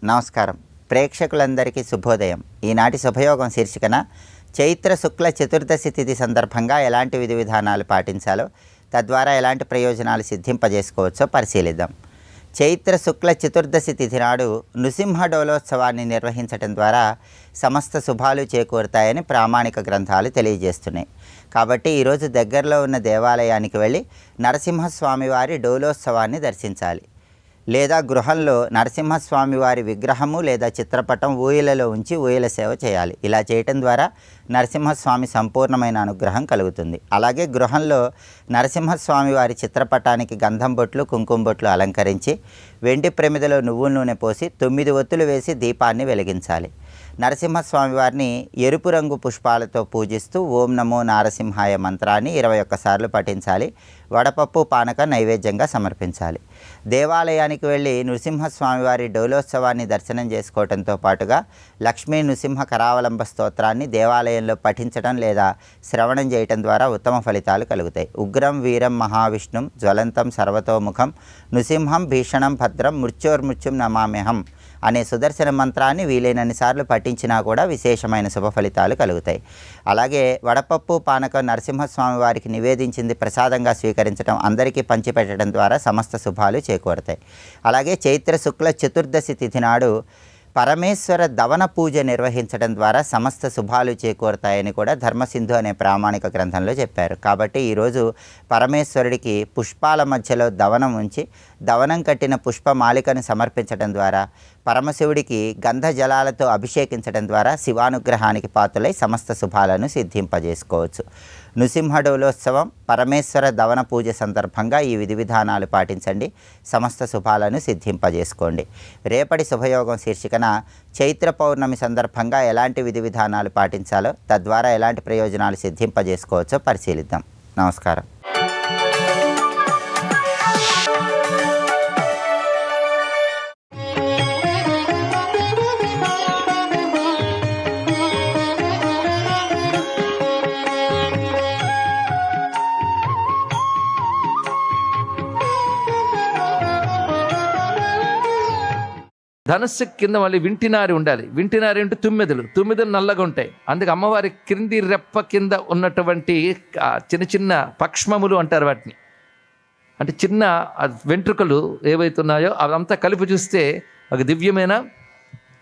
నమస్కారం. ప్రేక్షకులందరికీ శుభోదయం. ఈనాటి శుభయోగం శీర్షికన చైత్ర శుక్ల చతుర్దశి తిథి సందర్భంగా ఎలాంటి విధి విధానాలు పాటించాలో, తద్వారా ఎలాంటి ప్రయోజనాలు సిద్ధింపజేసుకోవచ్చో పరిశీలిద్దాం. చైత్ర శుక్ల చతుర్దశి తిథి నాడు నృసింహ డోలోత్సవాన్ని నిర్వహించడం ద్వారా సమస్త శుభాలు చేకూరుతాయని ప్రామాణిక గ్రంథాలు తెలియజేస్తున్నాయి. కాబట్టి ఈరోజు దగ్గరలో ఉన్న దేవాలయానికి వెళ్ళి నరసింహస్వామి వారి డోలోత్సవాన్ని దర్శించాలి. లేదా గృహంలో నరసింహస్వామి వారి విగ్రహము లేదా చిత్రపటం ఊయలలో ఉంచి ఊయల సేవ చేయాలి. ఇలా చేయటం ద్వారా నరసింహస్వామి సంపూర్ణమైన అనుగ్రహం కలుగుతుంది. అలాగే గృహంలో నరసింహస్వామి వారి చిత్రపటానికి గంధం బొట్లు, కుంకుమ బొట్లు అలంకరించి వెండి ప్రమిదలో నువ్వుల నూనె పోసి 9 ఒత్తులు వేసి దీపాన్ని వెలిగించాలి. నరసింహస్వామి వారిని ఎరుపు రంగు పుష్పాలతో పూజిస్తూ ఓం నమో నారసింహాయ మంత్రాన్ని 21 సార్లు పఠించాలి. వడపప్పు పానక నైవేద్యంగా సమర్పించాలి. దేవాలయానికి వెళ్ళి నృసింహస్వామి వారి డోలోత్సవాన్ని దర్శనం చేసుకోవడంతో పాటుగా లక్ష్మీ నృసింహ కరావలంబ స్తోత్రాన్ని దేవాలయంలో పఠించడం లేదా శ్రవణం చేయటం ద్వారా ఉత్తమ ఫలితాలు కలుగుతాయి. ఉగ్రం వీరం మహావిష్ణుం జ్వలంతం సర్వతోముఖం నృసింహం భీషణం భద్రం మృత్యోర్మృత్యుం నమామ్యహం అనే సుదర్శన మంత్రాన్ని వీలైనన్ని సార్లు పఠించినా కూడా విశేషమైన శుభ ఫలితాలు కలుగుతాయి. అలాగే వడపప్పు పానకం నరసింహస్వామి వారికి నివేదించింది ప్రసాదంగా స్వీకరించడం, అందరికీ పంచిపెట్టడం ద్వారా సమస్త శుభాలు చేకూరుతాయి. అలాగే చైత్ర శుక్ల చతుర్దశి తిథి నాడు పరమేశ్వర దవన పూజ నిర్వహించడం ద్వారా సమస్త శుభాలు చేకూరుతాయని కూడా ధర్మసింధు అనే ప్రామాణిక గ్రంథంలో చెప్పారు. కాబట్టి ఈరోజు పరమేశ్వరుడికి పుష్పాల మధ్యలో దవనం ఉంచి దవనం కట్టిన పుష్పమాలికను సమర్పించడం ద్వారా, పరమశివుడికి గంధ జలాలతో అభిషేకించడం ద్వారా శివానుగ్రహానికి పాత్రులై సమస్త శుభాలను సిద్ధింపజేసుకోవచ్చు. నృసింహ డోలోత్సవం, పరమేశ్వర దవన పూజ సందర్భంగా ఈ విధి విధానాలు పాటించండి. సమస్త శుభాలను సిద్ధింపజేసుకోండి. రేపటి శుభయోగం శీర్షికన చైత్ర పౌర్ణమి సందర్భంగా ఎలాంటి విధి విధానాలు పాటించాలో, తద్వారా ఎలాంటి ప్రయోజనాలు సిద్ధింపజేసుకోవచ్చో పరిశీలిద్దాం. నమస్కారం. ధనస్సు కింద మళ్ళీ వింటినారి ఉండాలి. వింటినారి అంటే తుమ్మెదలు నల్లగా ఉంటాయి. అందుకే అమ్మవారి క్రింది రెప్ప కింద ఉన్నటువంటి చిన్న చిన్న పక్ష్మములు అంటారు వాటిని. అంటే చిన్న వెంట్రుకలు ఏవైతున్నాయో అవంతా కలిపి చూస్తే ఒక దివ్యమైన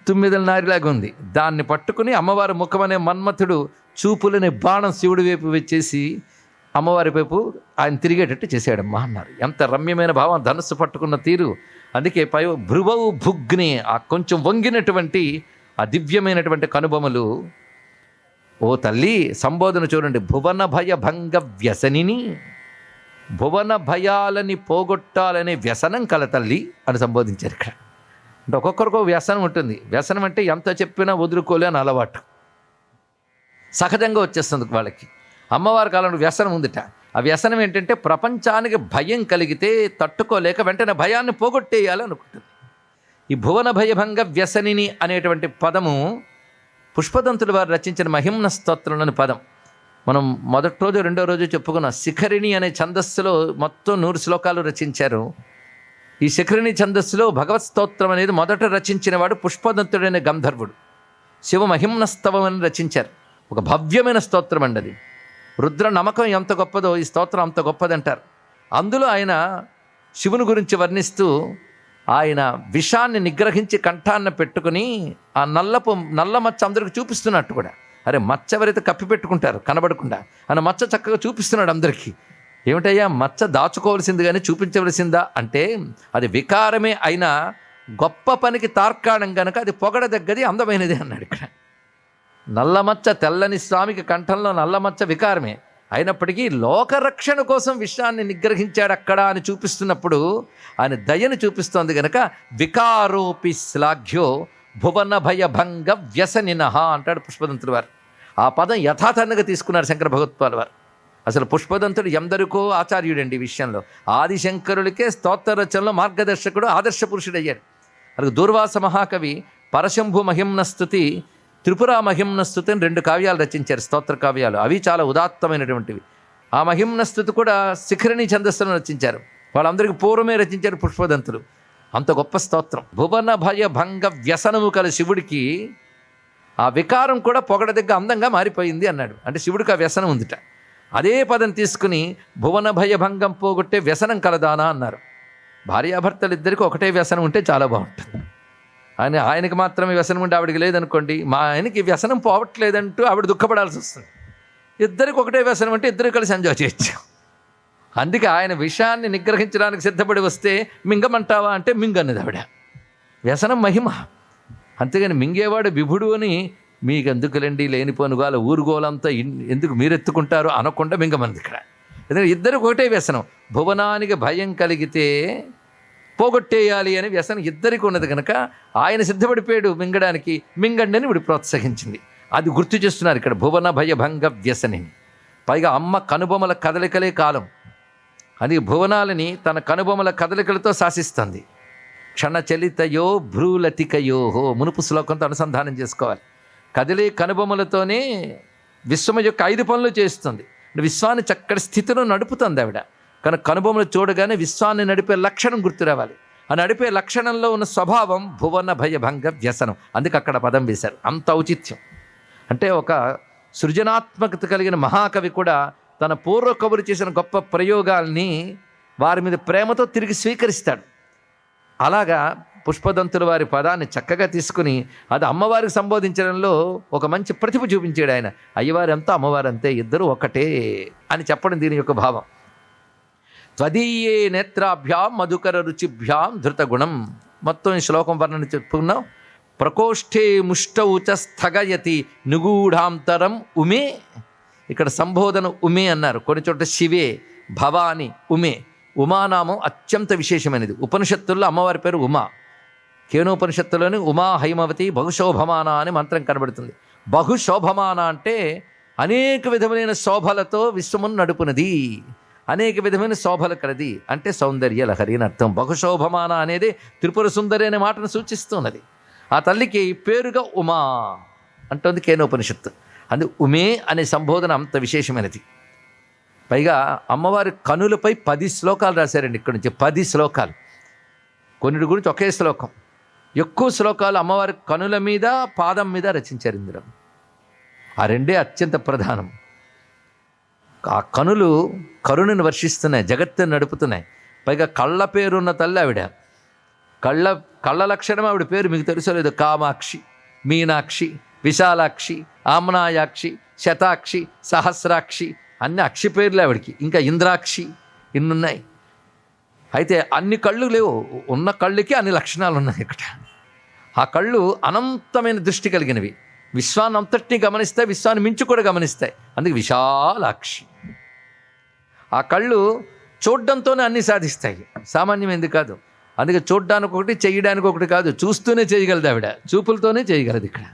తుమ్మెదల నారిలాగా ఉంది. దాన్ని పట్టుకుని అమ్మవారి ముఖమనే మన్మథుడు చూపులని బాణం శివుడి వైపు వచ్చేసి అమ్మవారి వైపు ఆయన తిరిగేటట్టు చేశాడమ్మా అన్నారు. ఎంత రమ్యమైన భావం, ధనుస్సు పట్టుకున్న తీరు. అందుకే భ్రువౌ భుగ్ని, ఆ కొంచెం వంగినటువంటి ఆ దివ్యమైనటువంటి కనుబొమలు. ఓ తల్లి సంబోధన చూడండి. భువన భయ భంగ వ్యసనిని, భువన భయాలని పోగొట్టాలనే వ్యసనం కల తల్లి అని సంబోధించారు ఇక్కడ. అంటే ఒక్కొక్కరికో వ్యసనం ఉంటుంది. వ్యసనం అంటే ఎంత చెప్పినా వదులుకోలేని అలవాటు సహజంగా వచ్చేస్తుంది వాళ్ళకి. అమ్మవారి కాలంలో వ్యసనం ఉందిట. ఆ వ్యసనం ఏంటంటే ప్రపంచానికి భయం కలిగితే తట్టుకోలేక వెంటనే భయాన్ని పోగొట్టేయాలి అనుకుంటుంది. ఈ భువన భయభంగ వ్యసనిని అనేటువంటి పదము పుష్పదంతుల వారు రచించిన మహిమ్న స్తోత్రంలోని పదం. మనం మొదటి రోజు రెండో రోజు చెప్పుకున్న శిఖరిణి అనే ఛందస్సులో మొత్తం 100 శ్లోకాలు రచించారు. ఈ శిఖరిణి ఛందస్సులో భగవత్ స్తోత్రం అనేది మొదట రచించిన వాడు పుష్పదంతుడైన గంధర్వుడు. శివ మహిమ్న స్తవం అని రచించారు. ఒక భవ్యమైన స్తోత్రం అండి అది. రుద్ర నమ్మకం ఎంత గొప్పదో ఈ స్తోత్రం అంత గొప్పదంటారు. అందులో ఆయన శివుని గురించి వర్ణిస్తూ ఆయన విషాన్ని నిగ్రహించి కంఠాన్న పెట్టుకుని ఆ నల్ల మచ్చ అందరికి చూపిస్తున్నట్టు కూడా. అరే మచ్చ ఎవరైతే కప్పి పెట్టుకుంటారు కనబడకుండా, ఆయన మచ్చ చక్కగా చూపిస్తున్నాడు అందరికీ. ఏమిటయ్యా మచ్చ దాచుకోవాల్సింది కానీ చూపించవలసిందా అంటే అది వికారమే అయినా గొప్ప పనికి తార్కాణం కనుక అది పొగడదగ్గది, అందమైనది అన్నాడు ఇక్కడ. నల్లమచ్చ తెల్లని స్వామికి కంఠంలో నల్లమచ్చ వికారమే అయినప్పటికీ లోకరక్షణ కోసం విషయాన్ని నిగ్రహించాడు అక్కడ అని చూపిస్తున్నప్పుడు ఆయన దయను చూపిస్తోంది కనుక వికారోపి శ్లాఘ్యో భువన భయభంగ వ్యసనినః అంటాడు పుష్పదంతుల వారు. ఆ పదం యథాతథంగా తీసుకున్నారు శంకర భగవత్పాల్ వారు. అసలు పుష్పదంతుడు ఎందరికో ఆచార్యుడండి ఈ విషయంలో. ఆదిశంకరులకే స్తోత్ర రచనలో మార్గదర్శకుడు, ఆదర్శ పురుషుడయ్యాడు. అలాగే దూర్వాస మహాకవి పరశంభు మహిమ్న స్తుతి, త్రిపుర మహిమ్న స్తుతి అని 2 కావ్యాలు రచించారు, స్తోత్ర కావ్యాలు. అవి చాలా ఉదాత్తమైనటువంటివి. ఆ మహిమ్న స్తుతి కూడా శిఖరిణి ఛందస్సులను రచించారు. వాళ్ళందరికీ పూర్వమే రచించారు పుష్పదంతులు. అంత గొప్ప స్తోత్రం. భువన భయ భంగ వ్యసనము కల శివుడికి ఆ వికారం కూడా పొగడదగ్గ అందంగా మారిపోయింది అన్నాడు. అంటే శివుడికి ఆ వ్యసనం ఉందిట. అదే పదం తీసుకుని భువన భయ భంగం పోగొట్టే వ్యసనం కలదానా అన్నారు. భార్యాభర్తలు ఇద్దరికి ఒకటే వ్యసనం ఉంటే చాలా బాగుంటుంది. ఆయనకి మాత్రమే వ్యసనం ఉంటే ఆవిడికి లేదనుకోండి, మా ఆయనకి వ్యసనం పోవట్లేదంటూ ఆవిడ దుఃఖపడాల్సి వస్తుంది. ఇద్దరికి ఒకటే వ్యసనం అంటే ఇద్దరు కలిసి ఎంజాయ్ చేయొచ్చు. అందుకే ఆయన విషయాన్ని నిగ్రహించడానికి సిద్ధపడి వస్తే మింగమంటావా అంటే మింగన్నది ఆవిడ. వ్యసనం మహిమ. అంతేగాని మింగేవాడు విభుడు అని మీకు ఎందుకులండి లేనిపోనుగాల ఊరుగోలంతా ఎందుకు మీరెత్తుకుంటారు అనకుండా మింగమంది ఇక్కడ. ఎందుకంటే ఇద్దరికి ఒకటే వ్యసనం. భువనానికి భయం కలిగితే పోగొట్టేయాలి అని వ్యసనం ఇద్దరికి ఉన్నది కనుక ఆయన సిద్ధపడిపోయాడు మింగడానికి. మింగండి అని ఇప్పుడు ప్రోత్సహించింది. అది గుర్తు చేస్తున్నారు ఇక్కడ భువన భయ భంగ వ్యసనిని. పైగా అమ్మ కనుబొమల కదలికలే కాలం. అది భువనాలని తన కనుబొమల కదలికలతో శాసిస్తుంది. క్షణచలితయో భ్రూలతికయోహో మునుపు శ్లోకంతో అనుసంధానం చేసుకోవాలి. కదిలే కనుబొమలతోనే విశ్వము యొక్క 5 పనులు చేస్తుంది. విశ్వాన్ని చక్కటి స్థితిలో నడుపుతుంది ఆవిడ. కనుక కనుబొమలు చూడగానే విశ్వాన్ని నడిపే లక్షణం గుర్తు రావాలి. ఆ నడిపే లక్షణంలో ఉన్న స్వభావం భువన భయ భంగ వ్యసనం. అందుకే అక్కడ పదం వేశారు. అంత ఔచిత్యం. అంటే ఒక సృజనాత్మకత కలిగిన మహాకవి కూడా తన పూర్వ కవులు చేసిన గొప్ప ప్రయోగాల్ని వారి మీద ప్రేమతో తిరిగి స్వీకరిస్తాడు. అలాగా పుష్పదంతుల వారి పదాన్ని చక్కగా తీసుకుని అది అమ్మవారికి సంబోధించడంలో ఒక మంచి ప్రతిభ చూపించాడు ఆయన. అయ్యవారంతా అమ్మవారంతే, ఇద్దరు ఒకటే అని చెప్పడం దీని యొక్క భావం. త్వదీయే నేత్రాభ్యాం మధుకర రుచిభ్యాం ధృతగుణం. మొత్తం ఈ శ్లోకం వర్ణన చెప్పుకున్నాం. ప్రకోష్ఠే ముష్టౌ చ స్థగయతి నిగూఢాంతరం ఉమే. ఇక్కడ సంబోధన ఉమే అన్నారు. కొన్ని చోట్ల శివే, భవాని, ఉమే. ఉమానామం అత్యంత విశేషమైనది. ఉపనిషత్తుల్లో అమ్మవారి పేరు ఉమా. కేనోపనిషత్తులోని ఉమా హైమవతి బహుశోభమాన అని మంత్రం కనబడుతుంది. బహుశోభమాన అంటే అనేక విధమైన శోభలతో విశ్వమును నడుపునది, అనేక విధమైన శోభల కలది అంటే సౌందర్య లహరి అని అర్థం. బహుశోభమాన అనేది త్రిపుర సుందరి అనే మాటను సూచిస్తున్నది. ఆ తల్లికి పేరుగా ఉమా అంటుంది కేనోపనిషత్తు. అందు ఉమే అనే సంబోధన అంత విశేషమైనది. పైగా అమ్మవారి కనులపై 10 శ్లోకాలు రాశారండి. ఇక్కడ నుంచి 10 శ్లోకాలు. కొన్నిటి గురించి ఒకే శ్లోకం. ఎక్కువ శ్లోకాలు అమ్మవారి కనుల మీద పాదం మీద రచించారు ఇందులో. ఆ రెండే అత్యంత ప్రధానం. ఆ కనులు కరుణను వర్షిస్తున్నాయి, జగత్తుని నడుపుతున్నాయి. పైగా కళ్ళ పేరున్న తల్లి ఆవిడ. కళ్ళ లక్షణం ఆవిడ పేరు మీకు తెలుసో లేదు. కామాక్షి, మీనాక్షి, విశాలాక్షి, ఆమ్నాయాక్షి, శతాక్షి, సహస్రాక్షి అన్ని అక్షి పేర్లు ఆవిడికి. ఇంకా ఇంద్రాక్షి ఇన్నున్నాయి. అయితే అన్ని కళ్ళు లేవు, ఉన్న కళ్ళుకి అన్ని లక్షణాలు ఉన్నాయి ఇక్కడ. ఆ కళ్ళు అనంతమైన దృష్టి కలిగినవి. విశ్వాన్ని అంతటినీ గమనిస్తాయి, విశ్వాన్ని మించి కూడా గమనిస్తాయి. అందుకే విశాలాక్షి. ఆ కళ్ళు చూడ్డంతోనే అన్నీ సాధిస్తాయి, సామాన్యమైనది కాదు. అందుకే చూడ్డానికి ఒకటి, చేయడానికి ఒకటి కాదు. చూస్తూనే చేయగలదు ఆవిడ, చూపులతోనే చేయగలదు ఇక్కడ.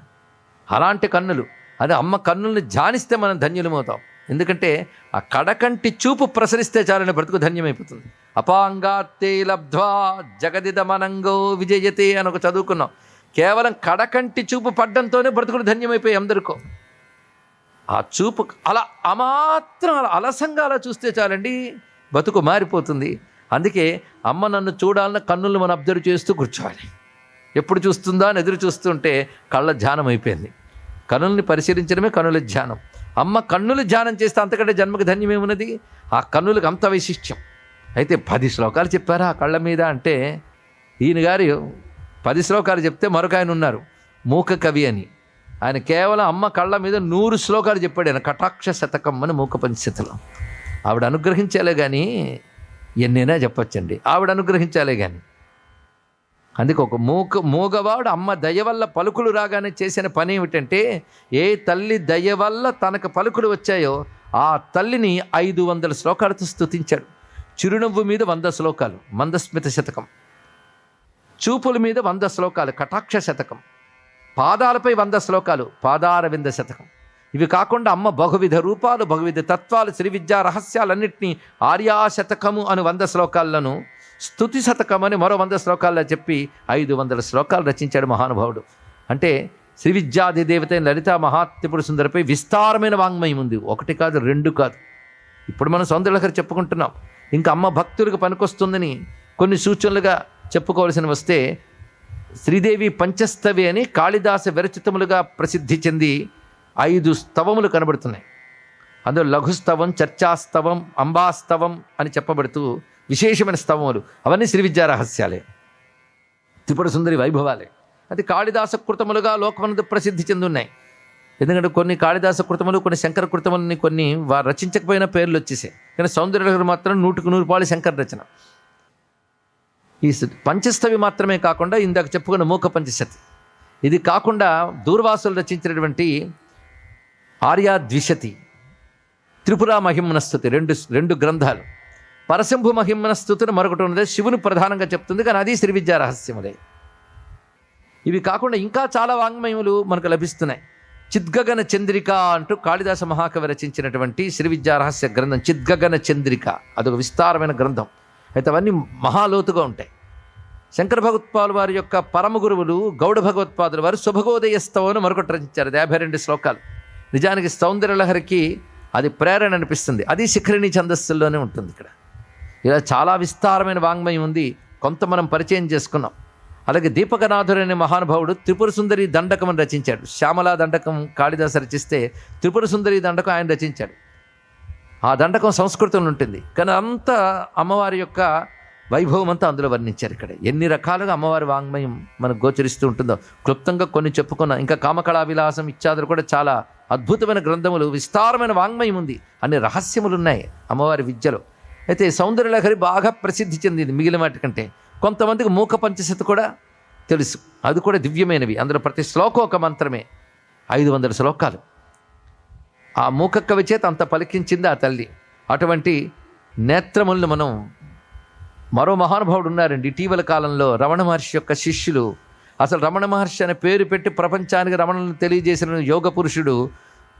అలాంటి కన్నులు. అదే అమ్మ కన్నుల్ని ధ్యానిస్తే మనం ధన్యులమవుతాం. ఎందుకంటే ఆ కడకంటి చూపు ప్రసరిస్తే చాలని బ్రతుకు ధన్యమైపోతుంది. అపాంగాత్తే లబ్ధ్వా జగదిదమనంగో విజయతే అని ఒక చదువుకున్నాం. కేవలం కడకంటి చూపు పడ్డంతోనే బ్రతుకులు ధన్యమైపోయి అందరికో. ఆ చూపు అలా అమాత్రం అలసంగా అలా చూస్తే చాలండి, బతుకు మారిపోతుంది. అందుకే అమ్మ నన్ను చూడాలన్న కన్నులను మనం అబ్జర్వ్ చేస్తూ కూర్చోవాలి. ఎప్పుడు చూస్తుందా అని ఎదురు చూస్తుంటే కళ్ళ ధ్యానం అయిపోయింది. కన్నుల్ని పరిశీలించడమే కన్నుల ధ్యానం. అమ్మ కన్నులు ధ్యానం చేస్తే అంతకంటే జన్మకు ధన్యమేమున్నది. ఆ కన్నులకు అంత వైశిష్ట్యం. అయితే 10 శ్లోకాలు చెప్పారా ఆ కళ్ళ మీద అంటే, ఈయన గారు 10 శ్లోకాలు చెప్తే మరొక ఆయన ఉన్నారు మూక కవి అని. ఆయన కేవలం అమ్మ కళ్ళ మీద 100 శ్లోకాలు చెప్పాడు. ఆయన కటాక్ష శతకం అని మూక పంచశతిలో. ఆవిడ అనుగ్రహించాలే కానీ ఎన్నైనా చెప్పొచ్చండి, ఆవిడ అనుగ్రహించాలే కానీ. అందుకే ఒక మూగవాడు అమ్మ దయ వల్ల పలుకులు రాగానే చేసిన పని ఏమిటంటే, ఏ తల్లి దయ వల్ల తనకు పలుకులు వచ్చాయో ఆ తల్లిని 500 శ్లోకాలతో స్తుతించాడు. చిరునవ్వు మీద 100 శ్లోకాలు మందస్మిత శతకం, చూపుల మీద 100 శ్లోకాలు కటాక్ష శతకం, పాదాలపై 100 శ్లోకాలు పాదారవింద శతకం. ఇవి కాకుండా అమ్మ బహువిధ రూపాలు, బహువిధ తత్వాలు, శ్రీ విద్యా రహస్యాలన్నింటినీ ఆర్యాశతకము అని 100 శ్లోకాలను, స్తుతి శతకం అని మరో 100 శ్లోకాల్లో చెప్పి 500 శ్లోకాలు రచించాడు మహానుభావుడు. అంటే శ్రీ విద్యాది దేవత లలితా మహాత్రిపుర సుందరిపై విస్తారమైన వాంగ్మయం ఉంది. 1 కాదు 2 కాదు. ఇప్పుడు మనం సౌందర్యలహరి చెప్పుకుంటున్నాం. ఇంకా అమ్మ భక్తులకు పనికొస్తుందని కొన్ని సూచనలుగా చెప్పుకోవాల్సిన వస్తే శ్రీదేవి పంచస్తవి అని కాళిదాస విరచితములుగా ప్రసిద్ధి చెంది 5 స్తవములు కనబడుతున్నాయి. అందులో లఘుస్తవం, చర్చాస్తవం, అంబాస్తవం అని చెప్పబడుతూ విశేషమైన స్తవములు, అవన్నీ శ్రీ విద్యా రహస్యాలే, త్రిపుర సుందరి వైభవాలే. అది కాళిదాస కృతములుగా లోకమునందు ప్రసిద్ధి చెందున్నాయి. ఎందుకంటే కొన్ని కాళిదాస కృతములు, కొన్ని శంకర కృతములని, కొన్ని వారు రచించకపోయిన పేర్లు వచ్చేసాయి. కానీ సౌందర్యలహరి మాత్రం 100% శంకర రచన. ఈ పంచస్తవి మాత్రమే కాకుండా ఇందాక చెప్పుకున్న మూక పంచశతి, ఇది కాకుండా దూర్వాసులు రచించినటువంటి ఆర్యాద్విషతి, త్రిపుర మహిమనస్తుతి, రెండు గ్రంథాలు. పరశంభు మహిమనస్తుతిని మరొకటి ఉన్నది, శివుని ప్రధానంగా చెప్తుంది, కానీ అది శ్రీ విద్యా రహస్యములే. ఇవి కాకుండా ఇంకా చాలా వాంగ్మయములు మనకు లభిస్తున్నాయి. చిద్గగన చంద్రిక అంటూ కాళిదాస మహాకవి రచించినటువంటి శ్రీ విద్యా రహస్య గ్రంథం చిద్గగన చంద్రిక, అదొక విస్తారమైన గ్రంథం. అయితే అవన్నీ మహాలోతుగా ఉంటాయి. శంకర భగవత్పాదుల వారి యొక్క పరమ గురువులు గౌడ భగవత్పాదుల వారు శుభగోదయ స్తవం మరొకటి రచించారు. 52 శ్లోకాలు. నిజానికి సౌందర్యలహరికి అది ప్రేరణ అనిపిస్తుంది. అది శిఖరిణి ఛందస్సుల్లోనే ఉంటుంది. ఇక్కడ ఇలా చాలా విస్తారమైన వాంగ్మయం ఉంది. కొంత మనం పరిచయం చేసుకున్నాం. అలాగే దీపకనాథుడు అనే మహానుభావుడు త్రిపుర సుందరి దండకం అని రచించాడు. శ్యామలా దండకం కాళిదాసు రచిస్తే త్రిపుర సుందరి దండకం ఆయన రచించాడు. ఆ దండకం సంస్కృతంలో ఉంటుంది, కానీ అంతా అమ్మవారి యొక్క వైభవం అంతా అందులో వర్ణించారు. ఇక్కడ ఎన్ని రకాలుగా అమ్మవారి వాంగ్మయం మనకు గోచరిస్తూ ఉంటుందో క్లుప్తంగా కొన్ని చెప్పుకున్నాం. ఇంకా కామకళా విలాసం ఇత్యాదులు కూడా చాలా అద్భుతమైన గ్రంథములు, విస్తారమైన వాంగ్మయం ఉంది, అన్ని రహస్యములు ఉన్నాయి అమ్మవారి విద్యలో. అయితే సౌందర్యలహరి బాగా ప్రసిద్ధి చెందింది మిగిలిన వాటి కంటే. కొంతమందికి మూక పంచశతి కూడా తెలుసు, అది కూడా దివ్యమైనవి. అందులో ప్రతి శ్లోకం ఒక మంత్రమే, 500 శ్లోకాలు. ఆ మూక కవి చేత అంత పలికించింది ఆ తల్లి. అటువంటి నేత్రములను మనం, మరో మహానుభావుడు ఉన్నారండి ఇటీవల కాలంలో, రమణ మహర్షి యొక్క శిష్యులు. అసలు రమణ మహర్షి అనే పేరు పెట్టి ప్రపంచానికి రమణను తెలియజేసిన యోగ పురుషుడు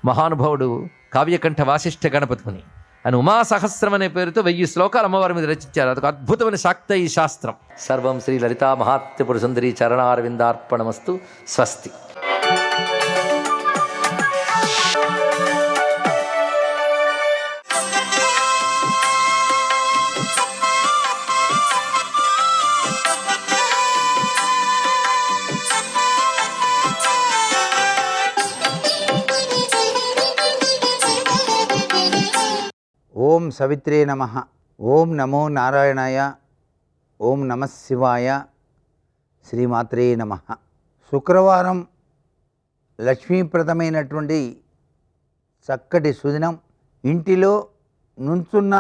మహానుభావుడు కావ్యకంఠ వాసిష్ఠ గణపతిని. అని ఉమా సహస్రం అనే పేరుతో 1000 శ్లోకాలు అమ్మవారి మీద రచించారు. అదొక అద్భుతమైన శాక్తేయ శాస్త్రం. సర్వం శ్రీ లలితా మహాత్రిపుర సుందరి చరణారవిందార్పణమస్తు. స్వస్తి. ఓం సవిత్రే నమః. ఓం నమో నారాయణాయ. ఓం నమః శివాయ. శ్రీమాత్రే నమః. శుక్రవారం లక్ష్మీప్రదమైనటువంటి చక్కటి సుదినం. ఇంటిలో నుంచున్న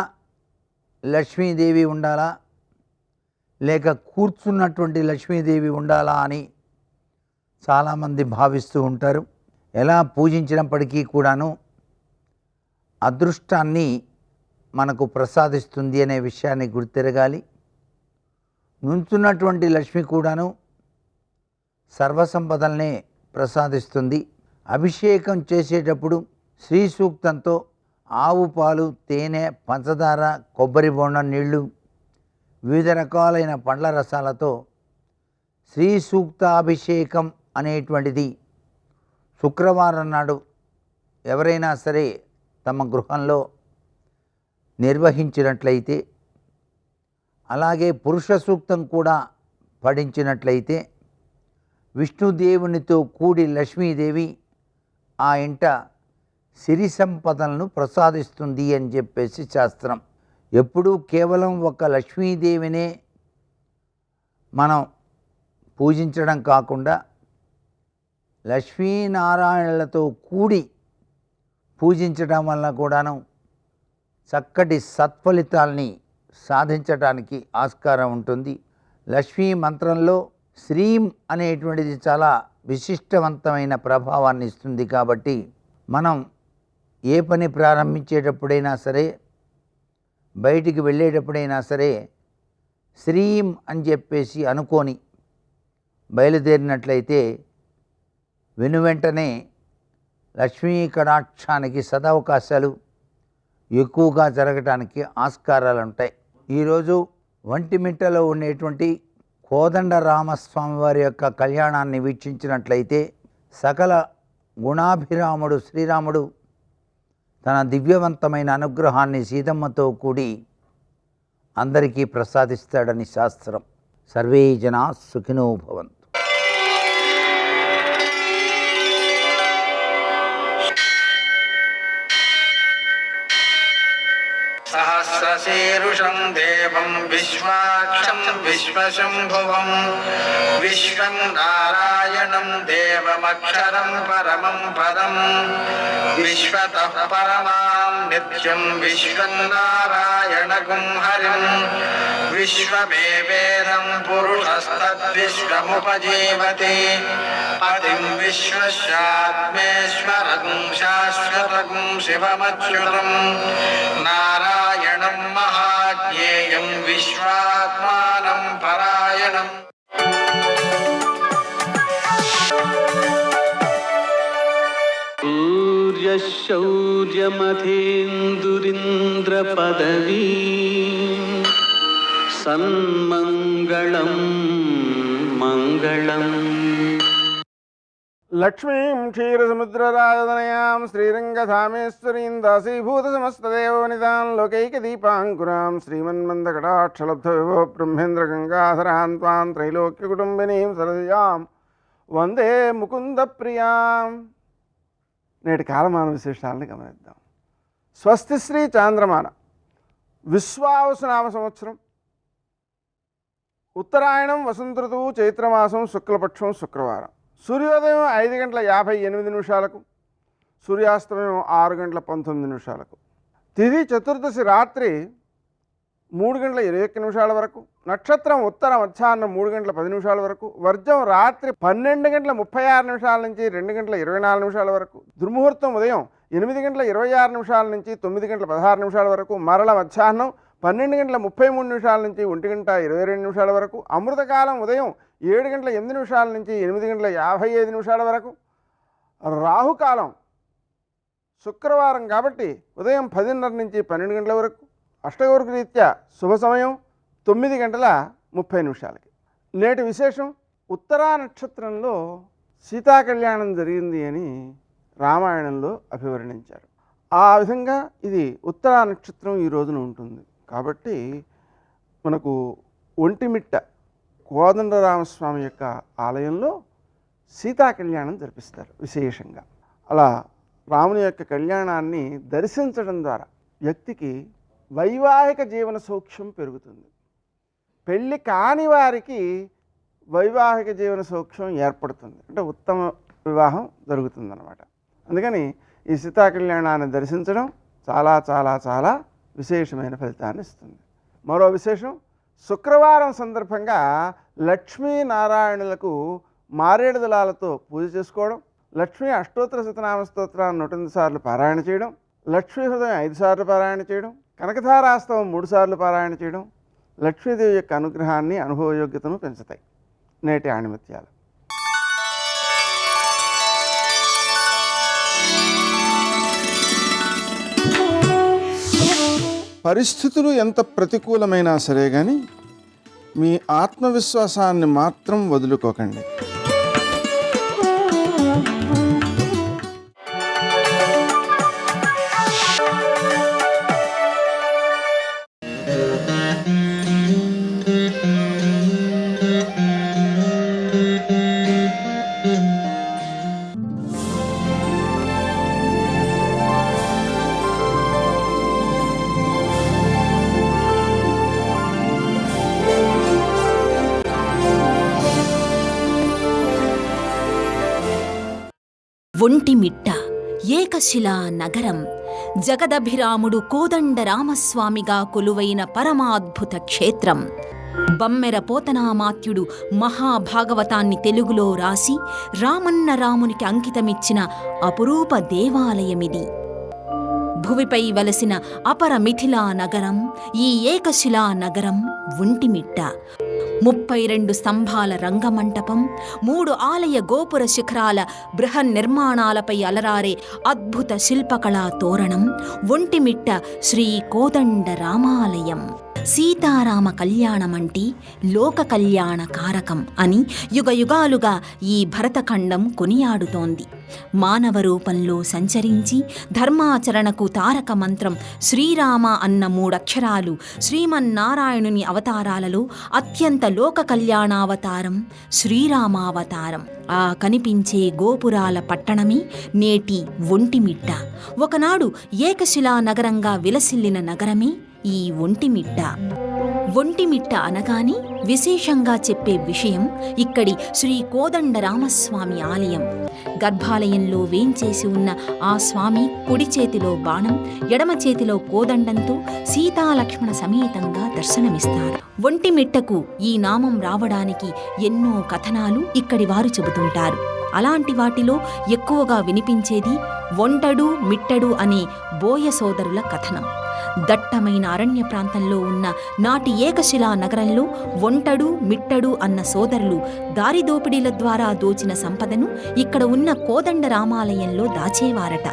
లక్ష్మీదేవి ఉండాలా, లేక కూర్చున్నటువంటి లక్ష్మీదేవి ఉండాలా అని చాలామంది భావిస్తూ ఉంటారు. ఎలా పూజించినప్పటికీ కూడాను అదృష్టాన్ని మనకు ప్రసాదిస్తుంది అనే విషయాన్ని గుర్తెరగాలి. నుంచున్నటువంటి లక్ష్మి కూడాను సర్వసంపదల్నే ప్రసాదిస్తుంది. అభిషేకం చేసేటప్పుడు శ్రీ సూక్తంతో ఆవు పాలు, తేనె, పంచదార, కొబ్బరి బొండం నీళ్లు, వివిధ రకాలైన పండ్ల రసాలతో శ్రీ సూక్తాభిషేకం అనేటువంటిది శుక్రవారం నాడు ఎవరైనా సరే తమ గృహంలో నిర్వహించినట్లయితే, అలాగే పురుష సూక్తం కూడా పఠించినట్లయితే విష్ణుదేవునితో కూడి లక్ష్మీదేవి ఆ ఇంట సిరి సంపదలను ప్రసాదిస్తుంది అని చెప్పేసి శాస్త్రం. ఎప్పుడూ కేవలం ఒక లక్ష్మీదేవినే మనం పూజించడం కాకుండా లక్ష్మీనారాయణలతో కూడి పూజించడం వల్ల కూడాను చక్కటి సత్ఫలితాల్ని సాధించడానికి ఆస్కారం ఉంటుంది. లక్ష్మీ మంత్రంలో శ్రీం అనేటువంటిది చాలా విశిష్టవంతమైన ప్రభావాన్ని ఇస్తుంది. కాబట్టి మనం ఏ పని ప్రారంభించేటప్పుడైనా సరే, బయటికి వెళ్ళేటప్పుడైనా సరే శ్రీం అని చెప్పేసి అనుకొని బయలుదేరినట్లయితే వెనువెంటనే లక్ష్మీ కటాక్షానికి సదవకాశాలు ఎక్కువగా జరగటానికి ఆస్కారాలు ఉంటాయి. ఈరోజు వంటిమిట్టలో ఉండేటువంటి కోదండరామస్వామి వారి యొక్క కళ్యాణాన్ని వీక్షించినట్లయితే సకల గుణాభిరాముడు శ్రీరాముడు తన దివ్యవంతమైన అనుగ్రహాన్ని సీతమ్మతో కూడి అందరికీ ప్రసాదిస్తాడని శాస్త్రం. సర్వే జనా సుఖినో భవంతు. సహస్రశీరుషం దేవం విశ్వాక్షం విశ్వశంభువం విశ్వం నారాయణం దేవమక్షరం పరమం పదం విశ్వతః పరమాం నిత్యం విశ్వం నారాయణగుం హరిం విశ్వమేవేదం పురుషస్తద్విశ్వముపజీవతి పతిం విశ్వస్యాత్మేశ్వరగుం శాశ్వతగుం శివమచ్యుతం నారాయణం మహాజ్ఞేయం విశ్వాత్మానం పరాయణం. సూర్యశౌర్యమథేందురింద్రపదవీ సన్మంగళం మంగళం. లక్ష్మీం క్షీరసముద్రరాజతనయాం శ్రీరంగధామేశ్వరీం దాసీభూతసమస్తదేవనితాం లోకైకదీపాంకురాం శ్రీమన్మందకటాక్షలబ్ధవిభో బ్రహ్మేంద్రగంగాధరాం త్వాం త్రైలోక్యకుటుంబినీం సరసిజాం వందే ముకుందప్రియాం. నేటి కాలమాన విశేషాలను గమనిద్దాం. స్వస్తిశ్రీ చాంద్రమాన విశ్వావసునామ సంవత్సరం, ఉత్తరాయణం వసంత ఋతువు, చైత్రమాసం, శుక్లపక్షం, శుక్రవారం. సూర్యోదయం 5:58 సూర్యాస్తమయం 6:19 తిథి చతుర్దశి రాత్రి 3:21 వరకు, నక్షత్రం ఉత్తర మధ్యాహ్నం 3:10 వరకు, వర్జం రాత్రి 12:36 నుంచి 2:24 వరకు, దుర్ముహూర్తం ఉదయం 8:26 నుంచి 9:16 వరకు, మరల మధ్యాహ్నం 12:33 నుంచి 1:22 వరకు, అమృతకాలం ఉదయం 7:08 నుంచి 8:55 వరకు, రాహుకాలం శుక్రవారం కాబట్టి ఉదయం 10:30 నుంచి 12 గంటల వరకు, అష్టగౌరక రీత్యా శుభ సమయం 9:30 నేటి విశేషం, ఉత్తరా నక్షత్రంలో సీతా కళ్యాణం జరిగింది అని రామాయణంలో అభివర్ణించారు. ఆ విధంగా ఇది ఉత్తరా నక్షత్రం ఈ రోజున ఉంటుంది కాబట్టి మనకు ఒంటిమిట్ట కోదండరామస్వామి యొక్క ఆలయంలో సీతా కళ్యాణం జరిపిస్తారు విశేషంగా. అలా రాముని యొక్క కళ్యాణాన్ని దర్శించడం ద్వారా వ్యక్తికి వైవాహిక జీవన సౌఖ్యం పెరుగుతుంది. పెళ్ళి కాని వారికి వైవాహిక జీవన సౌఖ్యం ఏర్పడుతుంది, అంటే ఉత్తమ వివాహం జరుగుతుందన్నమాట. అందుకని ఈ సీతా కళ్యాణాన్ని దర్శించడం చాలా చాలా చాలా విశేషమైన ఫలితాన్ని ఇస్తుంది. మరో విశేషం, శుక్రవారం సందర్భంగా లక్ష్మీనారాయణులకు మారేడు దళాలతో పూజ చేసుకోవడం, లక్ష్మీ అష్టోత్తర శతనామ స్తోత్రాన్ని 108 సార్లు పారాయణ చేయడం, లక్ష్మీ హృదయం 5 సార్లు పారాయణ చేయడం, కనకధారాస్తవం 3 సార్లు పారాయణ చేయడం లక్ష్మీదేవి యొక్క అనుగ్రహాన్ని, అనుభవయోగ్యతను పెంచుతాయి. నేటి ఆణిముత్యాలు. పరిస్థితులు ఎంత ప్రతికూలమైనా సరే కానీ మీ ఆత్మవిశ్వాసాన్ని మాత్రం వదులుకోకండి. ఒంటిమిట్ట ఏకశిలా నగరం, జగదభిరాముడు కోదండరామస్వామిగా కొలువైన పరమాద్భుత క్షేత్రం. బమ్మెర పోతనామాత్యుడు మహాభాగవతాన్ని తెలుగులో రాసి రామన్న రామునికి అంకితమిచ్చిన అపురూప దేవాలయమిది. భువిపై వలసిన అపర మిథిలా నగరం ఈ ఏకశిలా నగరం ఒంటిమిట్ట. 32 స్తంభాల రంగమంటపం, 3 ఆలయ గోపుర శిఖరాల బృహన్నిర్మాణాలపై అలరారే అద్భుత శిల్పకళా తోరణం ఒంటిమిట్ట శ్రీ కోదండ రామాలయం. సీతారామ కళ్యాణమంటే లోక కళ్యాణ కారకం అని యుగయుగాలుగా ఈ భరతఖండం కొనియాడుతోంది. మానవ రూపంలో సంచరించి ధర్మాచరణకు తారక మంత్రం శ్రీరామ అన్న 3 అక్షరాలు శ్రీమన్నారాయణుని అవతారాలలో అత్యంత లోక కళ్యాణావతారం శ్రీరామావతారం. ఆ కనిపించే గోపురాల పట్టణమే నేటి ఒంటిమిట్ట. ఒకనాడు ఏకశిలా నగరంగా విలసిల్లిన నగరమే ఈ ఒంటిమిట్ట. ఒంటిమిట్ట అనగానే విశేషంగా చెప్పే విషయం ఇక్కడి శ్రీ కోదండరామస్వామి ఆలయం. గర్భాలయంలో వేంచేసి ఉన్న ఆ స్వామి కుడి చేతిలో బాణం, ఎడమ చేతిలో కోదండంతో సీతాలక్ష్మణ సమేతంగా దర్శనమిస్తారు. ఒంటిమిట్టకు ఈ నామం రావడానికి ఎన్నో కథనాలు ఇక్కడి వారు చెబుతుంటారు. అలాంటి వాటిలో ఎక్కువగా వినిపించేది ఒంటడు మిట్టడు అనే బోయ సోదరుల కథనం. దట్టమైన అరణ్య ప్రాంతంలో ఉన్న నాటి ఏకశిలా నగరంలో ఒంటడు మిట్టడు అన్న సోదరులు దారిదోపిడీల ద్వారా దోచిన సంపదను ఇక్కడ ఉన్న కోదండ రామాలయంలో దాచేవారట.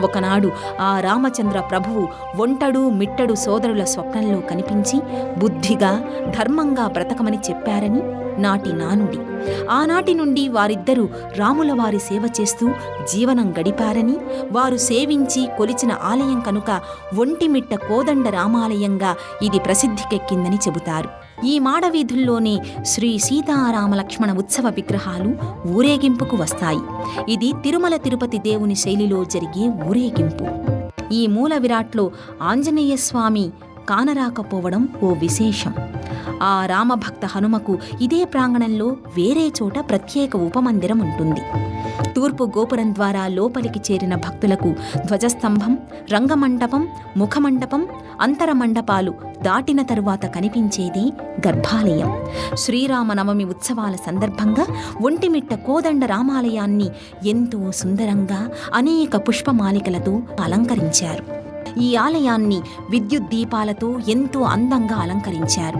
ఒకనాడు ఆ రామచంద్ర ప్రభువు ఒంటడు మిట్టడు సోదరుల స్వప్నంలో కనిపించి బుద్ధిగా ధర్మంగా బ్రతకమని చెప్పారని నాటి నానుడి. ఆనాటి నుండి వారిద్దరూ రాముల వారి సేవ చేస్తూ జీవనం గడిపారని, వారు సేవించి కొలిచిన ఆలయం కనుక ఒంటిమిట్ట కోదండ రామాలయంగా ఇది ప్రసిద్ధికెక్కిందని చెబుతారు. ఈ మాడవీధుల్లోనే శ్రీ సీతారామ లక్ష్మణ ఉత్సవ విగ్రహాలు ఊరేగింపుకు వస్తాయి. ఇది తిరుమల తిరుపతి దేవుని శైలిలో జరిగే ఊరేగింపు. ఈ మూల విరాట్లో ఆంజనేయ స్వామి కానరాకపోవడం ఓ విశేషం. ఆ రామభక్త హనుమకు ఇదే ప్రాంగణంలో వేరే చోట ప్రత్యేక ఉపమందిరం ఉంటుంది. తూర్పు గోపురం ద్వారా లోపలికి చేరిన భక్తులకు ధ్వజస్తంభం, రంగమండపం, ముఖమండపం, అంతరమండపాలు దాటిన తరువాత కనిపించేది గర్భాలయం. శ్రీరామనవమి ఉత్సవాల సందర్భంగా ఒంటిమిట్ట కోదండ రామాలయాన్ని ఎంతో సుందరంగా అనేక పుష్పమాలికలతో అలంకరించారు. ఈ ఆలయాన్ని విద్యుత్ దీపాలతో ఎంతో అందంగా అలంకరించారు.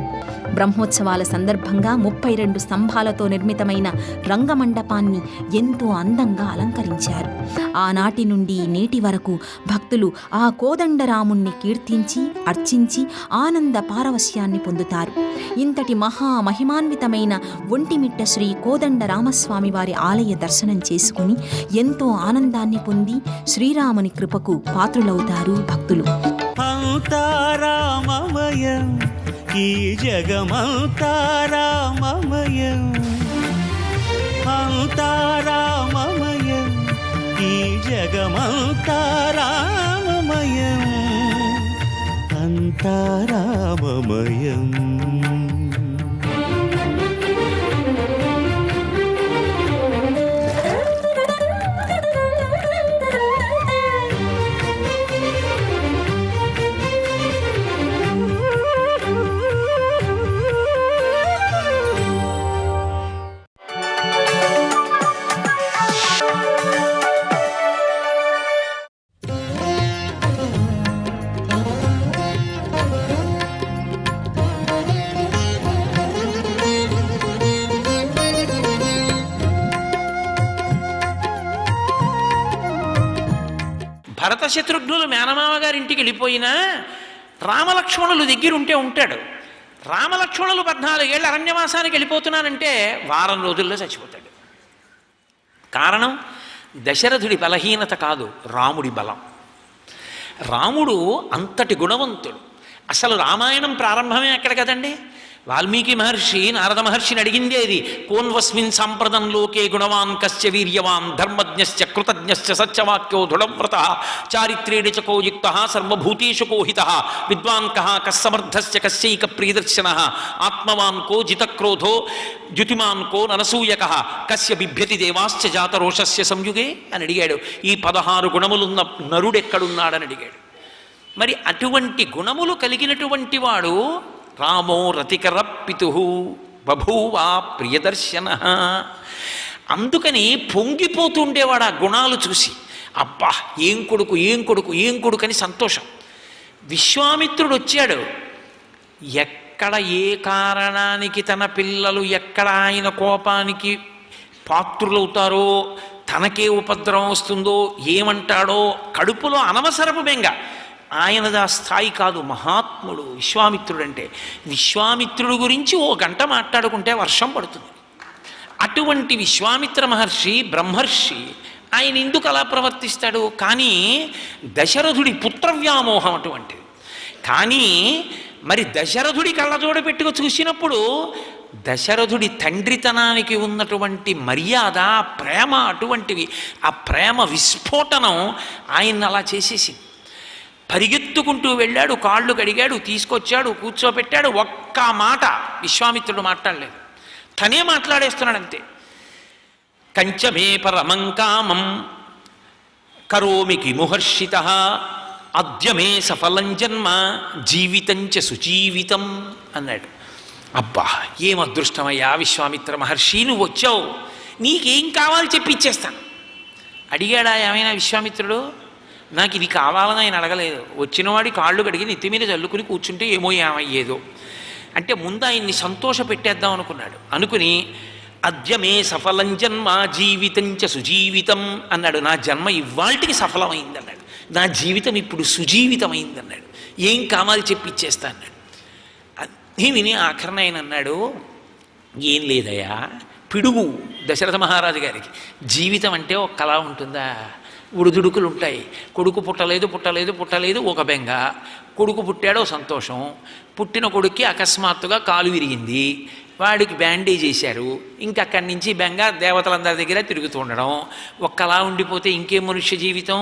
బ్రహ్మోత్సవాల సందర్భంగా 32 స్తంభాలతో నిర్మితమైన రంగమండపాన్ని ఎంతో అందంగా అలంకరించారు. ఆనాటి నుండి నేటి వరకు భక్తులు ఆ కోదండరాముణ్ణి కీర్తించి అర్చించి ఆనంద పారవశ్యాన్ని పొందుతారు. ఇంతటి మహామహిమాన్వితమైన ఒంటిమిట్ట శ్రీ కోదండ రామస్వామి వారి ఆలయ దర్శనం చేసుకుని ఎంతో ఆనందాన్ని పొంది శ్రీరాముని కృపకు పాత్రులవుతారు భక్తులు. అంతారామమయం ఈ జగమంతా రామమయం, అంతారామమయం ఈ జగమంతా రామమయం, అంతారామమయం. భరత శత్రుఘ్నులు మేనమామ గారింటికి వెళ్ళిపోయినా రామలక్ష్మణులు దగ్గరుంటే ఉంటాడు. రామలక్ష్మణులు 14 ఏళ్ళ అరణ్యవాసానికి వెళ్ళిపోతున్నానంటే వారం రోజుల్లో చచ్చిపోతాడు. కారణం దశరథుడి బలహీనత కాదు, రాముడి బలం. రాముడు అంతటి గుణవంతుడు. అసలు రామాయణం ప్రారంభమే అక్కడ కదండి. వాల్మీకి మహర్షి నారద మహర్షిని అడిగిందేది, కోన్వస్మిన్ సాంప్రదం లోకే గుణవాన్ కస్య వీర్యవాన్ ధర్మజ్ఞశ్చ కృతజ్ఞశ్చ సత్యవాక్యో దృఢవ్రతః చారిత్రేణ చ కో యుక్తః సర్వభూతేషు కోహితః విద్వాన్ కః కస్సమర్థశ్చ కస్యైక ప్రియదర్శనః ఆత్మవాన్ కో జితక్రోధో ద్యుతిమాన్ కో ననసూయకః కస్య బిభ్యతి దేవాశ్చ జాతరోషస్య సంయుగే అని అడిగాడు. ఈ 16 గుణములున్న నరుడెక్కడున్నాడని అడిగాడు. మరి అటువంటి గుణములు కలిగినటువంటి వాడు రామో రతికర పితు బభూవా ప్రియదర్శన. అందుకని పొంగిపోతుండేవాడు ఆ గుణాలు చూసి. అబ్బా ఏం కొడుకు ఏం కొడుకు ఏం కొడుకు అని సంతోషం. విశ్వామిత్రుడు వచ్చాడు. ఎక్కడ ఏ కారణానికి తన పిల్లలు ఎక్కడ ఆయన కోపానికి పాత్రులవుతారో, తనకే ఉపద్రవం వస్తుందో, ఏమంటాడో కడుపులో అనవసరపు బెంగ. ఆయనది ఆ స్థాయి కాదు. మహాత్ముడు విశ్వామిత్రుడు అంటే. విశ్వామిత్రుడు గురించి ఓ గంట మాట్లాడుకుంటే వర్షం పడుతుంది. అటువంటి విశ్వామిత్ర మహర్షి బ్రహ్మర్షి, ఆయన ఎందుకు అలా ప్రవర్తిస్తాడు? కానీ దశరథుడి పుత్రవ్యామోహం అటువంటిది. కానీ మరి దశరథుడి కళ్ళజోడ పెట్టుకు చూసినప్పుడు దశరథుడి తండ్రితనానికి ఉన్నటువంటి మర్యాద, ప్రేమ అటువంటివి. ఆ ప్రేమ విస్ఫోటనం ఆయన్ని అలా చేసేసింది. పరిగెత్తుకుంటూ వెళ్ళాడు, కాళ్ళు కడిగాడు, తీసుకొచ్చాడు, కూర్చోపెట్టాడు. ఒక్క మాట విశ్వామిత్రుడు మాట్లాడలేదు, తనే మాట్లాడేస్తున్నాడు అంతే. కంచమే పరమంకామం కరోమి కిముహర్షిత అద్యమే సఫలం జన్మ జీవితంచ సుజీవితం అన్నాడు. అబ్బా, ఏం అదృష్టమయ్యా విశ్వామిత్ర మహర్షి, నువ్వు వచ్చావు, నీకేం కావాలి చెప్పి ఇచ్చేస్తాను. అడిగాడా ఏమైనా విశ్వామిత్రుడు? నాకు ఇది కావాలని ఆయన అడగలేదు. వచ్చినవాడి కాళ్ళు కడిగి నెత్తి మీద చల్లుకుని కూర్చుంటే ఏమో ఏమయ్యేదో అంటే ముందు ఆయన్ని సంతోష పెట్టేద్దాం అనుకున్నాడు. అనుకుని అద్యమే సఫలం జన్మ జీవితంచ సుజీవితం అన్నాడు. నా జన్మ ఇవాళకి సఫలమైంది అన్నాడు. నా జీవితం ఇప్పుడు సుజీవితమైంది అన్నాడు. ఏం కావాలి చెప్పి ఇచ్చేస్తా అన్నాడు. అది విని ఆఖరణ ఆయన అన్నాడు, ఏం లేదయ్యా, పిడుగు దశరథ మహారాజు గారికి. జీవితం అంటే ఒక కళ ఉంటుందా? ఉడుదుడుకులు ఉంటాయి. కొడుకు పుట్టలేదు ఒక బెంగ. కొడుకు పుట్టాడో సంతోషం. పుట్టిన కొడుక్కి అకస్మాత్తుగా కాలు విరిగింది, వాడికి బ్యాండేజ్ చేశారు. ఇంకక్కడి నుంచి బెంగ దేవతలందరి దగ్గర తిరుగుతూ ఉండడం. ఒక్కలా ఉండిపోతే ఇంకేం మనుష్య జీవితం?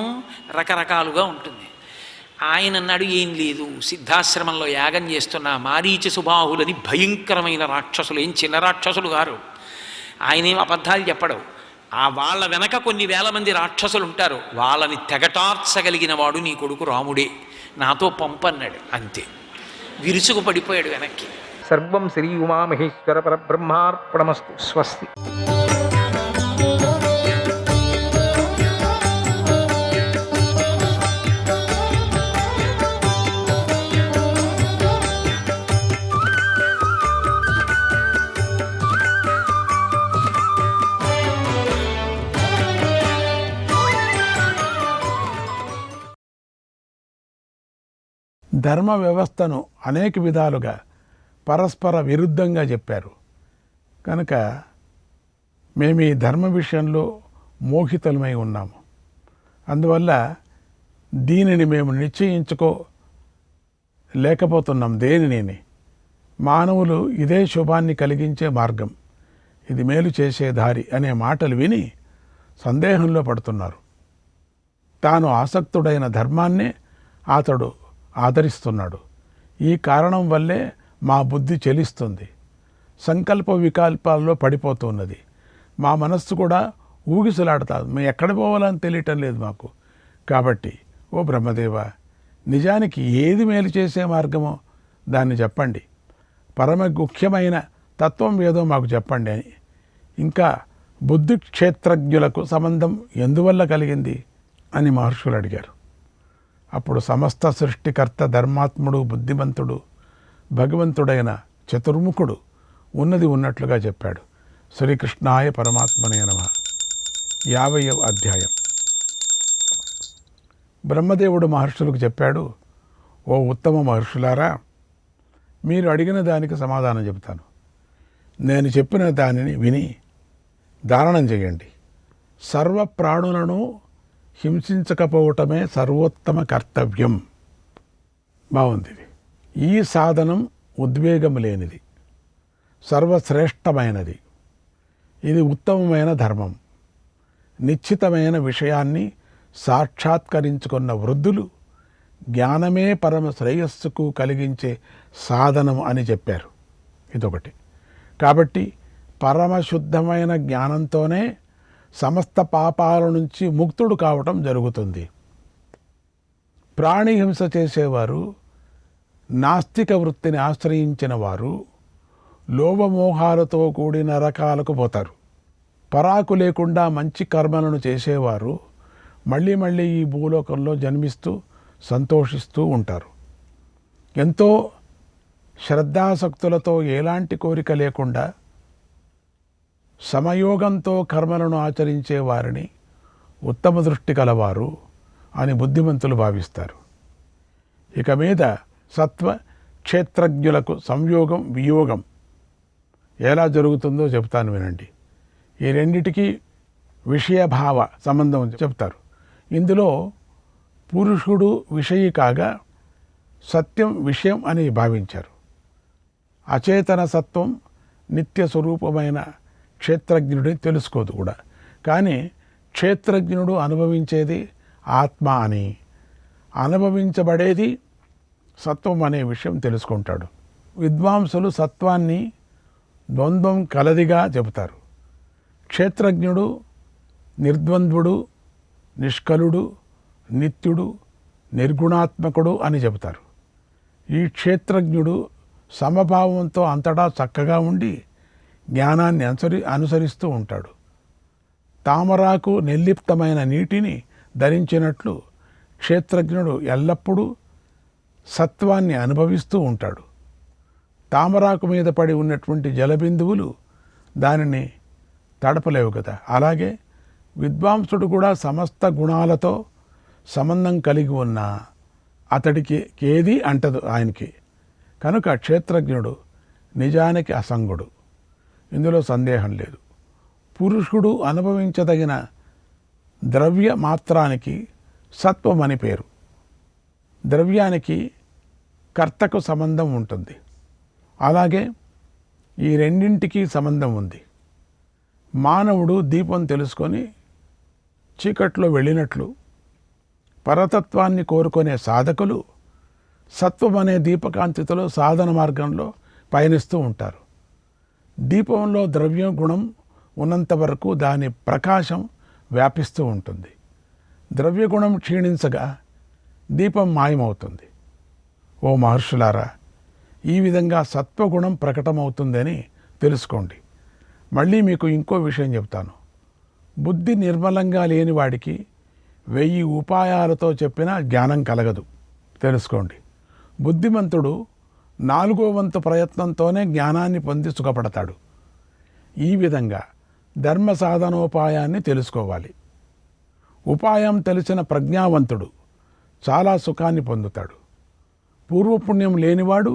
రకరకాలుగా ఉంటుంది. ఆయన అన్నాడు, ఏం లేదు, సిద్ధాశ్రమంలో యాగం చేస్తున్న మారీచ సుబాహులని భయంకరమైన రాక్షసులు, ఏం చిన్న రాక్షసులు గారు. ఆయనేం అబద్ధాలు చెప్పడు. ఆ వాళ్ళ వెనక కొన్ని వేల మంది రాక్షసులు ఉంటారు, వాళ్ళని తెగటార్చగలిగిన వాడు నీ కొడుకు రాముడే, నాతో పంపన్నాడు. అంతే, విరుచుకు పడిపోయాడు వెనక్కి. సర్వం శ్రీ ఉమామహేశ్వర పరబ్రహ్మార్పణమస్తు. స్వస్తి. ధర్మ వ్యవస్థను అనేక విధాలుగా పరస్పర విరుద్ధంగా చెప్పారు కనుక మేము ఈ ధర్మ విషయంలో మోహితులమై ఉన్నాము. అందువల్ల దీనిని మేము నిశ్చయించుకోలేకపోతున్నాం. దేనిని మానవులు ఇదే శుభాన్ని కలిగించే మార్గం, ఇది మేలు చేసే దారి అనే మాటలు విని సందేహంలో పడుతున్నారు. తాను ఆసక్తుడైన ధర్మాన్నే అతడు ఆదరిస్తున్నాడు. ఈ కారణం వల్లే మా బుద్ధి చెలిస్తుంది, సంకల్ప వికల్పాల్లో పడిపోతున్నది. మా మనస్సు కూడా ఊగిసలాడుతుంది, మేము ఎక్కడ పోవాలని తెలియటం లేదు మాకు. కాబట్టి ఓ బ్రహ్మదేవ, నిజానికి ఏది మేలు చేసే మార్గమో దాన్ని చెప్పండి, పరమ ముఖ్యమైన తత్వం ఏదో మాకు చెప్పండి అని. ఇంకా బుద్ధి క్షేత్రజ్ఞులకు సంబంధం ఎందువల్ల కలిగింది అని మహర్షులు అడిగారు. అప్పుడు సమస్త సృష్టికర్త ధర్మాత్ముడు బుద్ధిమంతుడు భగవంతుడైన చతుర్ముఖుడు ఉన్నది ఉన్నట్లుగా చెప్పాడు. శ్రీకృష్ణాయ పరమాత్మనే నమః. 50వ అధ్యాయం. బ్రహ్మదేవుడు మహర్షులకు చెప్పాడు, ఓ ఉత్తమ మహర్షులారా, మీరు అడిగిన దానికి సమాధానం చెబుతాను. నేను చెప్పిన దానిని విని ధారణం చేయండి. సర్వ ప్రాణులను హింసించకపోవటమే సర్వోత్తమ కర్తవ్యం. బాగుంది. ఈ సాధనం ఉద్వేగం లేనిది, సర్వశ్రేష్టమైనది. ఇది ఉత్తమమైన ధర్మం. నిశ్చితమైన విషయాన్ని సాక్షాత్కరించుకున్న వృద్ధులు జ్ఞానమే పరమ శ్రేయస్సుకు కలిగించే సాధనం అని చెప్పారు. ఇదొకటి. కాబట్టి పరమశుద్ధమైన జ్ఞానంతోనే సమస్త పాపాల నుంచి ముక్తుడు కావటం జరుగుతుంది. ప్రాణిహింస చేసేవారు, నాస్తిక వృత్తిని ఆశ్రయించిన వారు లోభమోహాలతో కూడిన నరకాలకు పోతారు. పరాకు లేకుండా మంచి కర్మలను చేసేవారు మళ్ళీ మళ్ళీ ఈ భూలోకంలో జన్మిస్తూ సంతోషిస్తూ ఉంటారు. ఎంతో శ్రద్ధాసక్తులతో ఎలాంటి కోరిక లేకుండా సమయోగంతో కర్మలను ఆచరించే వారిని ఉత్తమ దృష్టి కలవారు అని బుద్ధిమంతులు భావిస్తారు. ఇక మీద సత్వ క్షేత్రజ్ఞులకు సంయోగం వియోగం ఎలా జరుగుతుందో చెప్తాను వినండి. ఈ రెండిటికి విషయభావ సంబంధం చెప్తారు. ఇందులో పురుషుడు విషయి కాగా సత్యం విషయం అని భావించారు. అచేతన సత్వం నిత్య స్వరూపమైన క్షేత్రజ్ఞుడిని తెలుసుకోదు కూడా. కానీ క్షేత్రజ్ఞుడు అనుభవించేది ఆత్మ అని, అనుభవించబడేది సత్వం అనే విషయం తెలుసుకుంటాడు. విద్వాంసులు సత్వాన్ని ద్వంద్వం కలదిగా చెబుతారు. క్షేత్రజ్ఞుడు నిర్ద్వంద్వుడు, నిష్కలుడు, నిత్యుడు, నిర్గుణాత్మకుడు అని చెబుతారు. ఈ క్షేత్రజ్ఞుడు సమభావంతో అంతటా చక్కగా ఉండి జ్ఞానాన్ని అనుసరిస్తూ ఉంటాడు. తామరాకు నిర్లిప్తమైన నీటిని ధరించినట్లు క్షేత్రజ్ఞుడు ఎల్లప్పుడూ సత్వాన్ని అనుభవిస్తూ ఉంటాడు. తామరాకు మీద పడి ఉన్నటువంటి జలబిందువులు దానిని తడపలేవు కదా. అలాగే విద్వాంసుడు కూడా సమస్త గుణాలతో సంబంధం కలిగి ఉన్న అతడికి ఏది అంటదు ఆయనకి. కనుక క్షేత్రజ్ఞుడు నిజానికి అసంగుడు, ఇందులో సందేహం లేదు. పురుషుడు అనుభవించదగిన ద్రవ్య మాత్రానికి సత్వం అని పేరు. ద్రవ్యానికి కర్తకు సంబంధం ఉంటుంది. అలాగే ఈ రెండింటికి సంబంధం ఉంది. మానవుడు దీపం తెలుసుకొని చీకట్లో వెళ్ళినట్లు పరతత్వాన్ని కోరుకునే సాధకులు సత్వం అనే దీపకాంతితో సాధన మార్గంలో పయనిస్తూ ఉంటారు. దీపంలో ద్రవ్య గుణం ఉన్నంత వరకు దాని ప్రకాశం వ్యాపిస్తూ ఉంటుంది. ద్రవ్యగుణం క్షీణించగా దీపం మాయమవుతుంది. ఓ మహర్షులారా, ఈ విధంగా సత్వగుణం ప్రకటమవుతుందని తెలుసుకోండి. మళ్ళీ మీకు ఇంకో విషయం చెప్తాను. బుద్ధి నిర్మలంగా లేని వాడికి 1000 ఉపాయాలతో చెప్పినా జ్ఞానం కలగదు. తెలుసుకోండి. బుద్ధిమంతుడు 4వ వంతు ప్రయత్నంతోనే జ్ఞానాన్ని పొంది సుఖపడతాడు. ఈ విధంగా ధర్మ సాధనోపాయాన్ని తెలుసుకోవాలి. ఉపాయం తెలిసిన ప్రజ్ఞావంతుడు చాలా సుఖాన్ని పొందుతాడు. పూర్వపుణ్యం లేనివాడు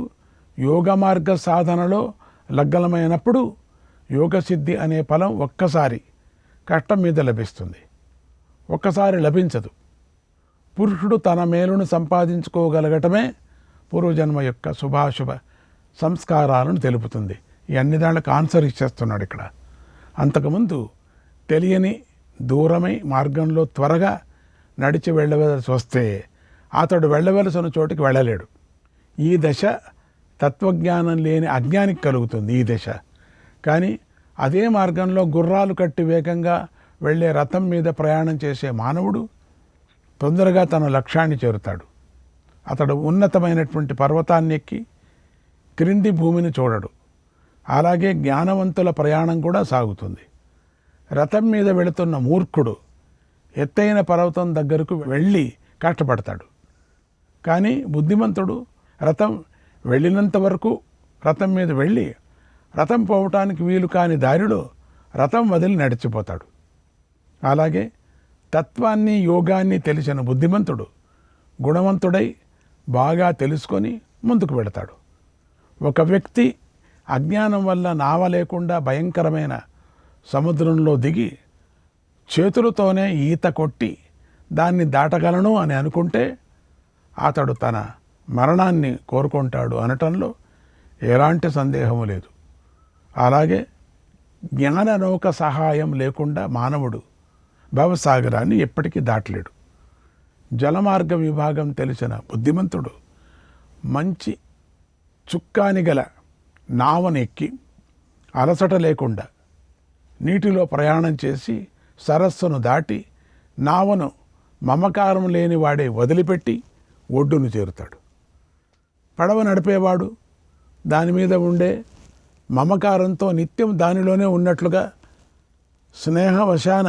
యోగ మార్గ సాధనలో లగ్నమైనప్పుడు యోగసిద్ధి అనే ఫలం ఒక్కసారి కష్టం మీద లభిస్తుంది, ఒక్కసారి లభించదు. పురుషుడు తన మేలును సంపాదించుకోగలగటమే పూర్వజన్మ యొక్క శుభాశుభ సంస్కారాలను తెలుపుతుంది. ఈ అన్ని దాళ్ళకు ఆన్సర్ ఇచ్చేస్తున్నాడు ఇక్కడ. అంతకుముందు తెలియని దూరమై మార్గంలో త్వరగా నడిచి వెళ్ళవలసి వస్తే అతడు వెళ్ళవలసిన చోటికి వెళ్ళలేడు. ఈ దశ తత్వజ్ఞానం లేని అజ్ఞానికి కలుగుతుంది. ఈ దశ కానీ అదే మార్గంలో గుర్రాలు కట్టి వేగంగా వెళ్ళే రథం మీద ప్రయాణం చేసే మానవుడు తొందరగా తన లక్ష్యాన్ని చేరుతాడు. అతడు ఉన్నతమైనటువంటి పర్వతాన్ని ఎక్కి క్రింది భూమిని చూడడు. అలాగే జ్ఞానవంతుల ప్రయాణం కూడా సాగుతుంది. రథం మీద వెళుతున్న మూర్ఖుడు ఎత్తైన పర్వతం దగ్గరకు వెళ్ళి కష్టపడతాడు. కానీ బుద్ధిమంతుడు రథం వెళ్ళినంత వరకు రథం మీద వెళ్ళి రథం పోవటానికి వీలు కాని దారిలో రథం వదిలి నడిచిపోతాడు. అలాగే తత్వాన్ని యోగాన్ని తెలిసిన బుద్ధిమంతుడు గుణవంతుడై బాగా తెలుసుకొని ముందుకు వెళతాడు. ఒక వ్యక్తి అజ్ఞానం వల్ల నావ లేకుండా భయంకరమైన సముద్రంలో దిగి చేతులతోనే ఈత కొట్టి దాన్ని దాటగలను అని అనుకుంటే అతడు తన మరణాన్ని కోరుకుంటాడు అనటంలో ఎలాంటి సందేహము లేదు. అలాగే జ్ఞాననౌక సహాయం లేకుండా మానవుడు భవసాగరాన్ని ఎప్పటికీ దాటలేడు. జలమార్గ విభాగం తెలిసిన బుద్ధిమంతుడు మంచి చుక్కాని గల నావను ఎక్కి అలసట లేకుండా నీటిలో ప్రయాణం చేసి సరస్సును దాటి నావను మమకారం లేని వాడే వదిలిపెట్టి ఒడ్డును చేరుతాడు. పడవ నడిపేవాడు దాని మీద ఉండే మమకారంతో నిత్యం దానిలోనే ఉన్నట్లుగా స్నేహవశాన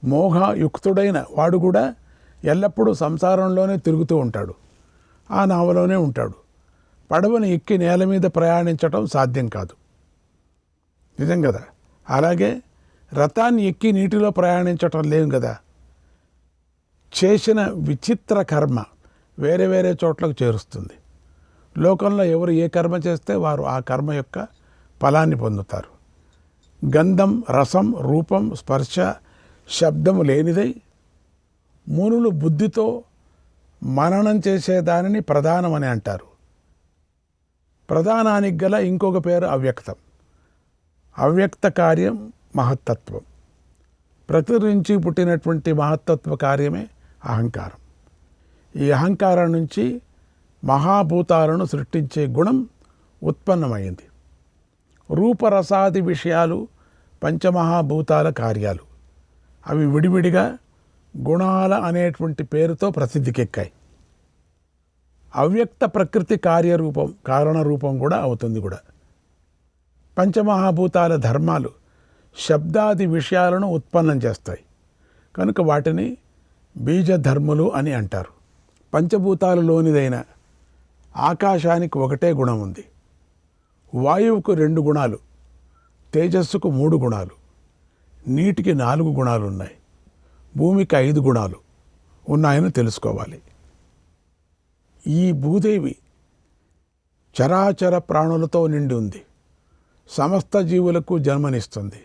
మోహయుక్తుడైన వాడు కూడా ఎల్లప్పుడూ సంసారంలోనే తిరుగుతూ ఉంటాడు. ఆ నావలోనే ఉంటాడు. పడవను ఎక్కి నేల మీద ప్రయాణించటం సాధ్యం కాదు. నిజం కదా. అలాగే రథాన్ని ఎక్కి నీటిలో ప్రయాణించటం లేవు కదా. చేసిన విచిత్ర కర్మ వేరే వేరే చోట్లకు చేరుస్తుంది. లోకంలో ఎవరు ఏ కర్మ చేస్తే వారు ఆ కర్మ యొక్క ఫలాన్ని పొందుతారు. గంధం, రసం, రూపం, స్పర్శ, శబ్దం లేనిదై మునులు బుద్ధితో మననం చేసేదానిని ప్రధానమని అంటారు. ప్రధానానికి గల ఇంకొక పేరు అవ్యక్తం. అవ్యక్త కార్యం మహత్తత్వం. ప్రకృతి నుంచి పుట్టినటువంటి మహత్తత్వ కార్యమే అహంకారం. ఈ అహంకారం నుంచి మహాభూతాలను సృష్టించే గుణం ఉత్పన్నమైంది. రూపరసాది విషయాలు పంచమహాభూతాల కార్యాలు. అవి విడివిడిగా గుణాల అనేటువంటి పేరుతో ప్రసిద్ధికెక్కాయి. అవ్యక్త ప్రకృతి కార్యరూపం, కారణరూపం కూడా అవుతుంది కూడా. పంచమహాభూతాల ధర్మాలు శబ్దాది విషయాలను ఉత్పన్నం చేస్తాయి కనుక వాటిని బీజధర్ములు అని అంటారు. పంచభూతాలలోనిదైన ఆకాశానికి ఒకటే గుణం ఉంది. వాయువుకు 2 గుణాలు, తేజస్సుకు 3 గుణాలు, నీటికి 4 గుణాలు ఉన్నాయి, భూమికి 5 గుణాలు ఉన్నాయని తెలుసుకోవాలి. ఈ భూదేవి చరాచర ప్రాణులతో నిండి ఉంది. సమస్త జీవులకు జన్మనిస్తుంది,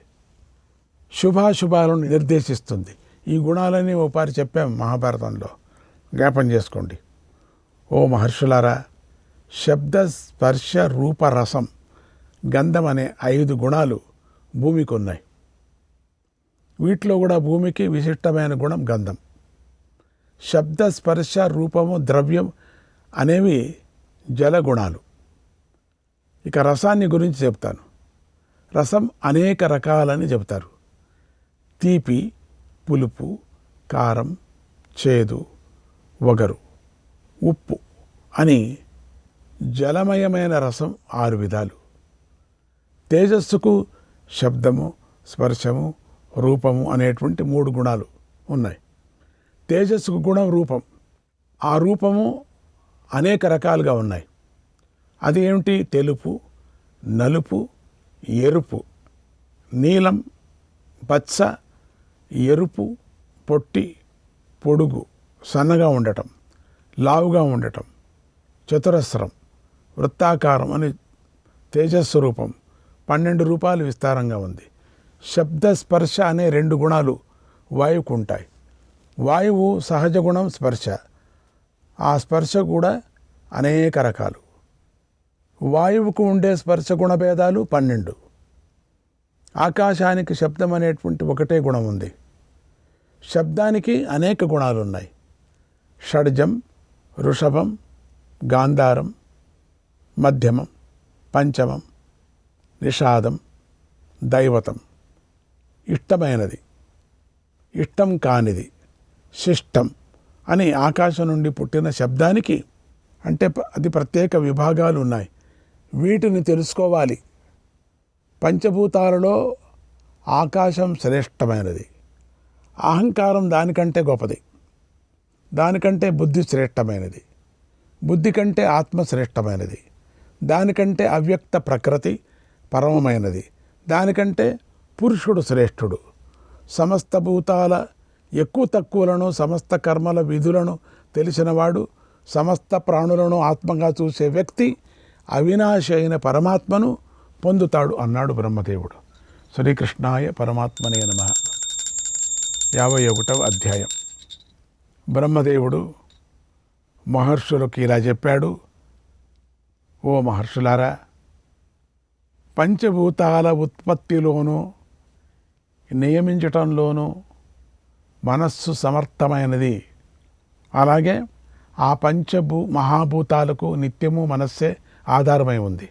శుభాశుభాలను నిర్దేశిస్తుంది. ఈ గుణాలని ఒకసారి చెప్పాం మహాభారతంలో, జ్ఞాపం చేసుకోండి. ఓ మహర్షులారా, శబ్ద, స్పర్శ, రూప, రసం, గంధం అనే 5 గుణాలు భూమికి ఉన్నాయి. వీటిలో కూడా భూమికి విశిష్టమైన గుణం గంధం. శబ్ద, స్పర్శ, రూపము, ద్రవ్యం అనేవి జల గుణాలు. ఇక రసాన్ని గురించి చెప్తాను. రసం అనేక రకాలని చెబుతారు. తీపి, పులుపు, కారం, చేదు, వగరు, ఉప్పు అని జలమయమైన రసం 6 విధాలు. తేజస్సుకు శబ్దము, స్పర్శము, రూపము అనేటువంటి 3 గుణాలు ఉన్నాయి. తేజస్సుకు గుణం రూపం. ఆ రూపము అనేక రకాలుగా ఉన్నాయి. అది ఏమిటి? తెలుపు, నలుపు, ఎరుపు, నీలం, పచ్చ, ఎరుపు, పొట్టి, పొడుగు, సన్నగా ఉండటం, లావుగా ఉండటం, చతురస్రం, వృత్తాకారం అని తేజస్సు రూపం 12 రూపాయలు విస్తారంగా ఉంది. శబ్ద, స్పర్శ అనే 2 గుణాలు వాయువుకు ఉంటాయి. వాయువు సహజ గుణం స్పర్శ. ఆ స్పర్శ కూడా అనేక రకాలు. వాయువుకు ఉండే స్పర్శ గుణభేదాలు 12. ఆకాశానికి శబ్దం అనేటువంటి ఒకటే గుణం ఉంది. శబ్దానికి అనేక గుణాలు ఉన్నాయి. షడ్జం, వృషభం, గాంధారం, మధ్యమం, పంచమం, నిషాదం, దైవతం. ఇష్టమైనది, ఇష్టం కానిది, శిష్టం అని ఆకాశం నుండి పుట్టిన శబ్దానికి అంటే అది ప్రత్యేక విభాగాలు ఉన్నాయి. వీటిని తెలుసుకోవాలి. పంచభూతాలలో ఆకాశం శ్రేష్టమైనది. అహంకారం దానికంటే గొప్పది. దానికంటే బుద్ధి శ్రేష్టమైనది. బుద్ధి కంటే ఆత్మ శ్రేష్టమైనది. దానికంటే అవ్యక్త ప్రకృతి పరమమైనది. దానికంటే పురుషుడు శ్రేష్ఠుడు. సమస్త భూతాల ఎక్కువ తక్కువలను, సమస్త కర్మల విధులను తెలిసినవాడు, సమస్త ప్రాణులను ఆత్మగా చూసే వ్యక్తి అవినాశి అయిన పరమాత్మను పొందుతాడు అన్నాడు బ్రహ్మదేవుడు. శ్రీకృష్ణాయ పరమాత్మనే నమః. 51వ అధ్యాయం. బ్రహ్మదేవుడు మహర్షులకు ఇలా చెప్పాడు. ఓ మహర్షులారా, పంచభూతాల ఉత్పత్తిలోనూ నియమించటంలోనూ మనస్సు సమర్థమైనది. అలాగే ఆ మహాభూతాలకు నిత్యము మనస్సే ఆధారమై ఉంది.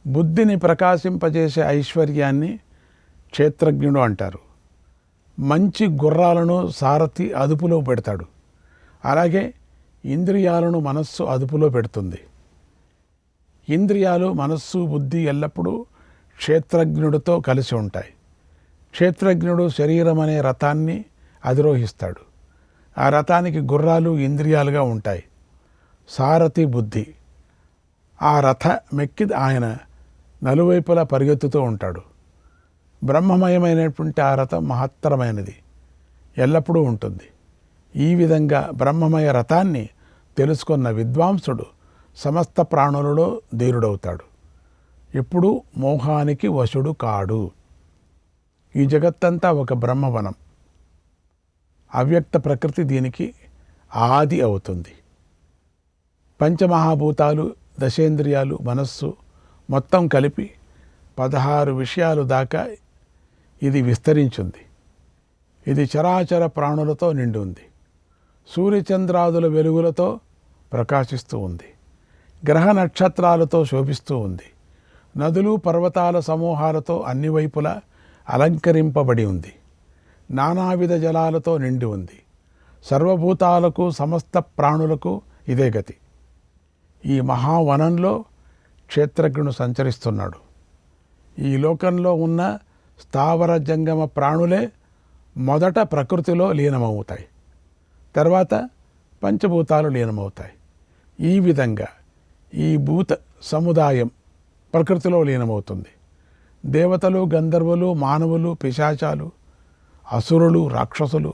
బుద్ధిని ప్రకాశింపజేసే ఐశ్వర్యాన్ని క్షేత్రజ్ఞుడు అంటారు. మంచి గుర్రాలను సారథి అదుపులో పెడతాడు. అలాగే ఇంద్రియాలను మనస్సు అదుపులో పెడుతుంది. ఇంద్రియాలు, మనస్సు, బుద్ధి ఎల్లప్పుడూ క్షేత్రజ్ఞుడితో కలిసి ఉంటాయి. క్షేత్రజ్ఞుడు శరీరం అనే రథాన్ని అధిరోహిస్తాడు. ఆ రథానికి గుర్రాలు ఇంద్రియాలుగా ఉంటాయి. సారథి బుద్ధి. ఆ రథ మెక్కి ఆయన నలువైపులా పరిగెత్తుతూ ఉంటాడు. బ్రహ్మమయమైనటువంటి ఆ రథం మహత్తరమైనది, ఎల్లప్పుడూ ఉంటుంది. ఈ విధంగా బ్రహ్మమయ రథాన్ని తెలుసుకున్న విద్వాంసుడు సమస్త ప్రాణులలో ధీరుడవుతాడు. ఎప్పుడూ మోహానికి వశుడు కాడు. ఈ జగత్తంతా ఒక బ్రహ్మవనం. అవ్యక్త ప్రకృతి దీనికి ఆది అవుతుంది. పంచమహాభూతాలు, దశేంద్రియాలు, మనస్సు మొత్తం కలిపి 16 విషయాలు దాకా ఇది విస్తరించింది. ఇది చరాచర ప్రాణులతో నిండి ఉంది. సూర్యచంద్రాదుల వెలుగులతో ప్రకాశిస్తూ ఉంది. గ్రహ నక్షత్రాలతో శోభిస్తూ ఉంది. నదులు, పర్వతాల సమూహాలతో అన్ని వైపులా అలంకరింపబడి ఉంది. నానావిధ జలాలతో నిండి ఉంది. సర్వభూతాలకు, సమస్త ప్రాణులకు ఇదే గతి. ఈ మహావనంలో క్షేత్రజ్ఞుడు సంచరిస్తున్నాడు. ఈ లోకంలో ఉన్న స్థావర జంగమ ప్రాణులే మొదట ప్రకృతిలో లీనమవుతాయి, తర్వాత పంచభూతాలు లీనమవుతాయి. ఈ విధంగా ఈ భూత సముదాయం ప్రకృతిలో లీనమవుతుంది. దేవతలు, గంధర్వులు, మానవులు, పిశాచాలు, అసురులు, రాక్షసులు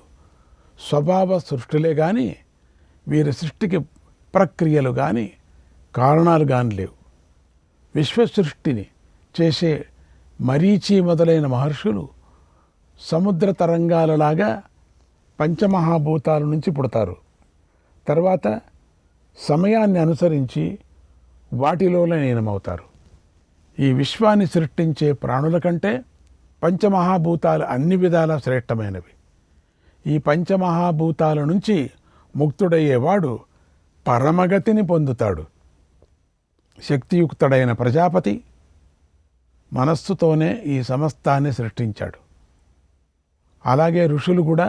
స్వభావ సృష్టిలే కానీ వీరి సృష్టికి ప్రక్రియలు కానీ కారణాలు కానీ లేవు. విశ్వసృష్టిని చేసే మరీచి మొదలైన మహర్షులు సముద్ర తరంగాలలాగా పంచమహాభూతాల నుంచి పుడతారు. తర్వాత సమయాన్ని అనుసరించి వాటిలోనే లీనమవుతారు. ఈ విశ్వాన్ని సృష్టించే ప్రాణుల కంటే పంచమహాభూతాలు అన్ని విధాలా శ్రేష్టమైనవి. ఈ పంచమహాభూతాల నుంచి ముక్తుడయ్యేవాడు పరమగతిని పొందుతాడు. శక్తియుక్తుడైన ప్రజాపతి మనస్సుతోనే ఈ సమస్తాన్ని సృష్టించాడు. అలాగే ఋషులు కూడా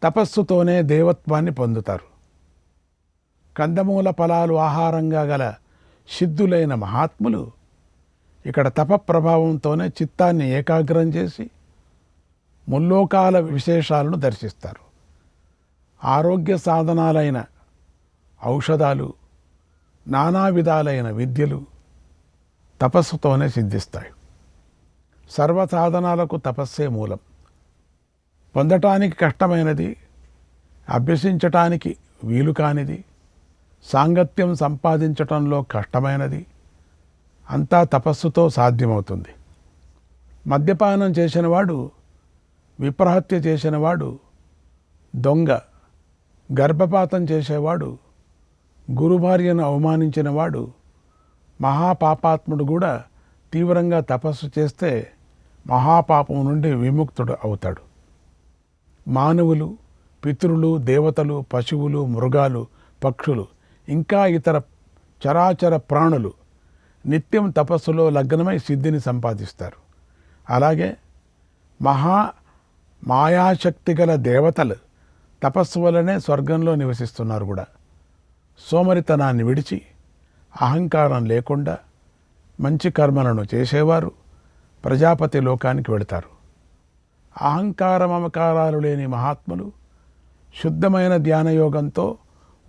తపస్సుతోనే దేవత్వాన్ని పొందుతారు. కందమూల ఫలాలు ఆహారంగా గల సిద్ధులైన మహాత్ములు ఇక్కడ తప ప్రభావంతోనే చిత్తాన్ని ఏకాగ్రం చేసి ముల్లోకాల విశేషాలను దర్శిస్తారు. ఆరోగ్య సాధనాలైన ఔషధాలు, నానా విధాలైన విద్యలు తపస్సుతోనే సిద్ధిస్తాయి. సర్వసాధనాలకు తపస్సే మూలం. పొందటానికి కష్టమైనది, అభ్యసించటానికి వీలు కానిది, సాంగత్యం సంపాదించటంలో కష్టమైనది అంతా తపస్సుతో సాధ్యమవుతుంది. మద్యపానం చేసినవాడు, విప్రహత్య చేసినవాడు, దొంగ, గర్భపాతం చేసేవాడు, గురుభార్యను అవమానించినవాడు, మహాపాపాత్ముడు కూడా తీవ్రంగా తపస్సు చేస్తే మహాపాపం నుండి విముక్తుడు అవుతాడు. మానవులు, పితరులు, దేవతలు, పశువులు, మృగాలు, పక్షులు ఇంకా ఇతర చరాచర ప్రాణులు నిత్యం తపస్సులో లగ్నమై సిద్ధిని సంపాదిస్తారు. అలాగే మాయాశక్తి గల దేవతలు తపస్సు వలనే స్వర్గంలో నివసిస్తున్నారు కూడా. సోమరితనాన్ని విడిచి అహంకారం లేకుండా మంచి కర్మలను చేసేవారు ప్రజాపతి లోకానికి వెళతారు. అహంకార మమకారాలు లేని మహాత్ములు శుద్ధమైన ధ్యానయోగంతో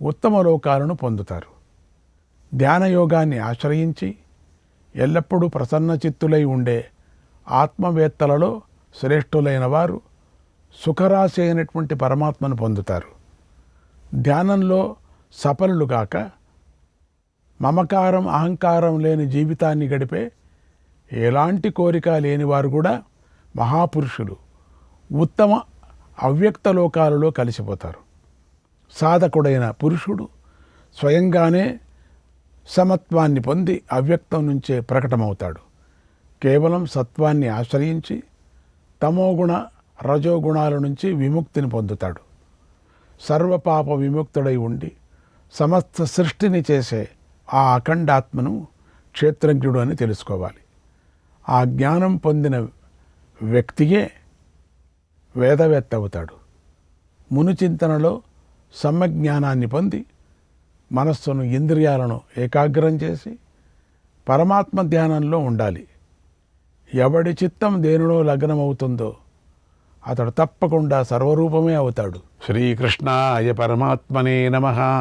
ఉత్తమ లోకాలను పొందుతారు. ధ్యానయోగాన్ని ఆశ్రయించి ఎల్లప్పుడూ ప్రసన్నచిత్తులై ఉండే ఆత్మవేత్తలలో శ్రేష్ఠులైన వారు సుఖరాశి అయినటువంటి పరమాత్మను పొందుతారు. ధ్యానంలో సఫలులు కాక మమకారం, అహంకారం లేని జీవితాన్ని గడిపే ఎలాంటి కోరిక లేని వారు కూడా మహాపురుషులు ఉత్తమ అవ్యక్త లోకాలలో కలిసిపోతారు. సాధకుడైన పురుషుడు స్వయంగానే సమత్వాన్ని పొంది అవ్యక్తం నుంచే ప్రకటమవుతాడు. కేవలం సత్వాన్ని ఆశ్రయించి తమోగుణ, రజోగుణాల నుంచి విముక్తిని పొందుతాడు. సర్వపాప విముక్తుడై ఉండి సమస్త సృష్టిని చేసే ఆ అఖండాత్మను క్షేత్రజ్ఞుడు అని తెలుసుకోవాలి. ఆ జ్ఞానం పొందిన వ్యక్తియే వేదవేత్త అవుతాడు. మునుచింతనలో సమ్మజ్ఞానాన్ని పొంది మనస్సును, ఇంద్రియాలను ఏకాగ్రం చేసి పరమాత్మ ధ్యానంలో ఉండాలి. ఎవడి చిత్తం దేనిలో లగ్నమవుతుందో అతడు తప్పకుండా సర్వరూపమే అవుతాడు. శ్రీకృష్ణాయ పరమాత్మనే నమః.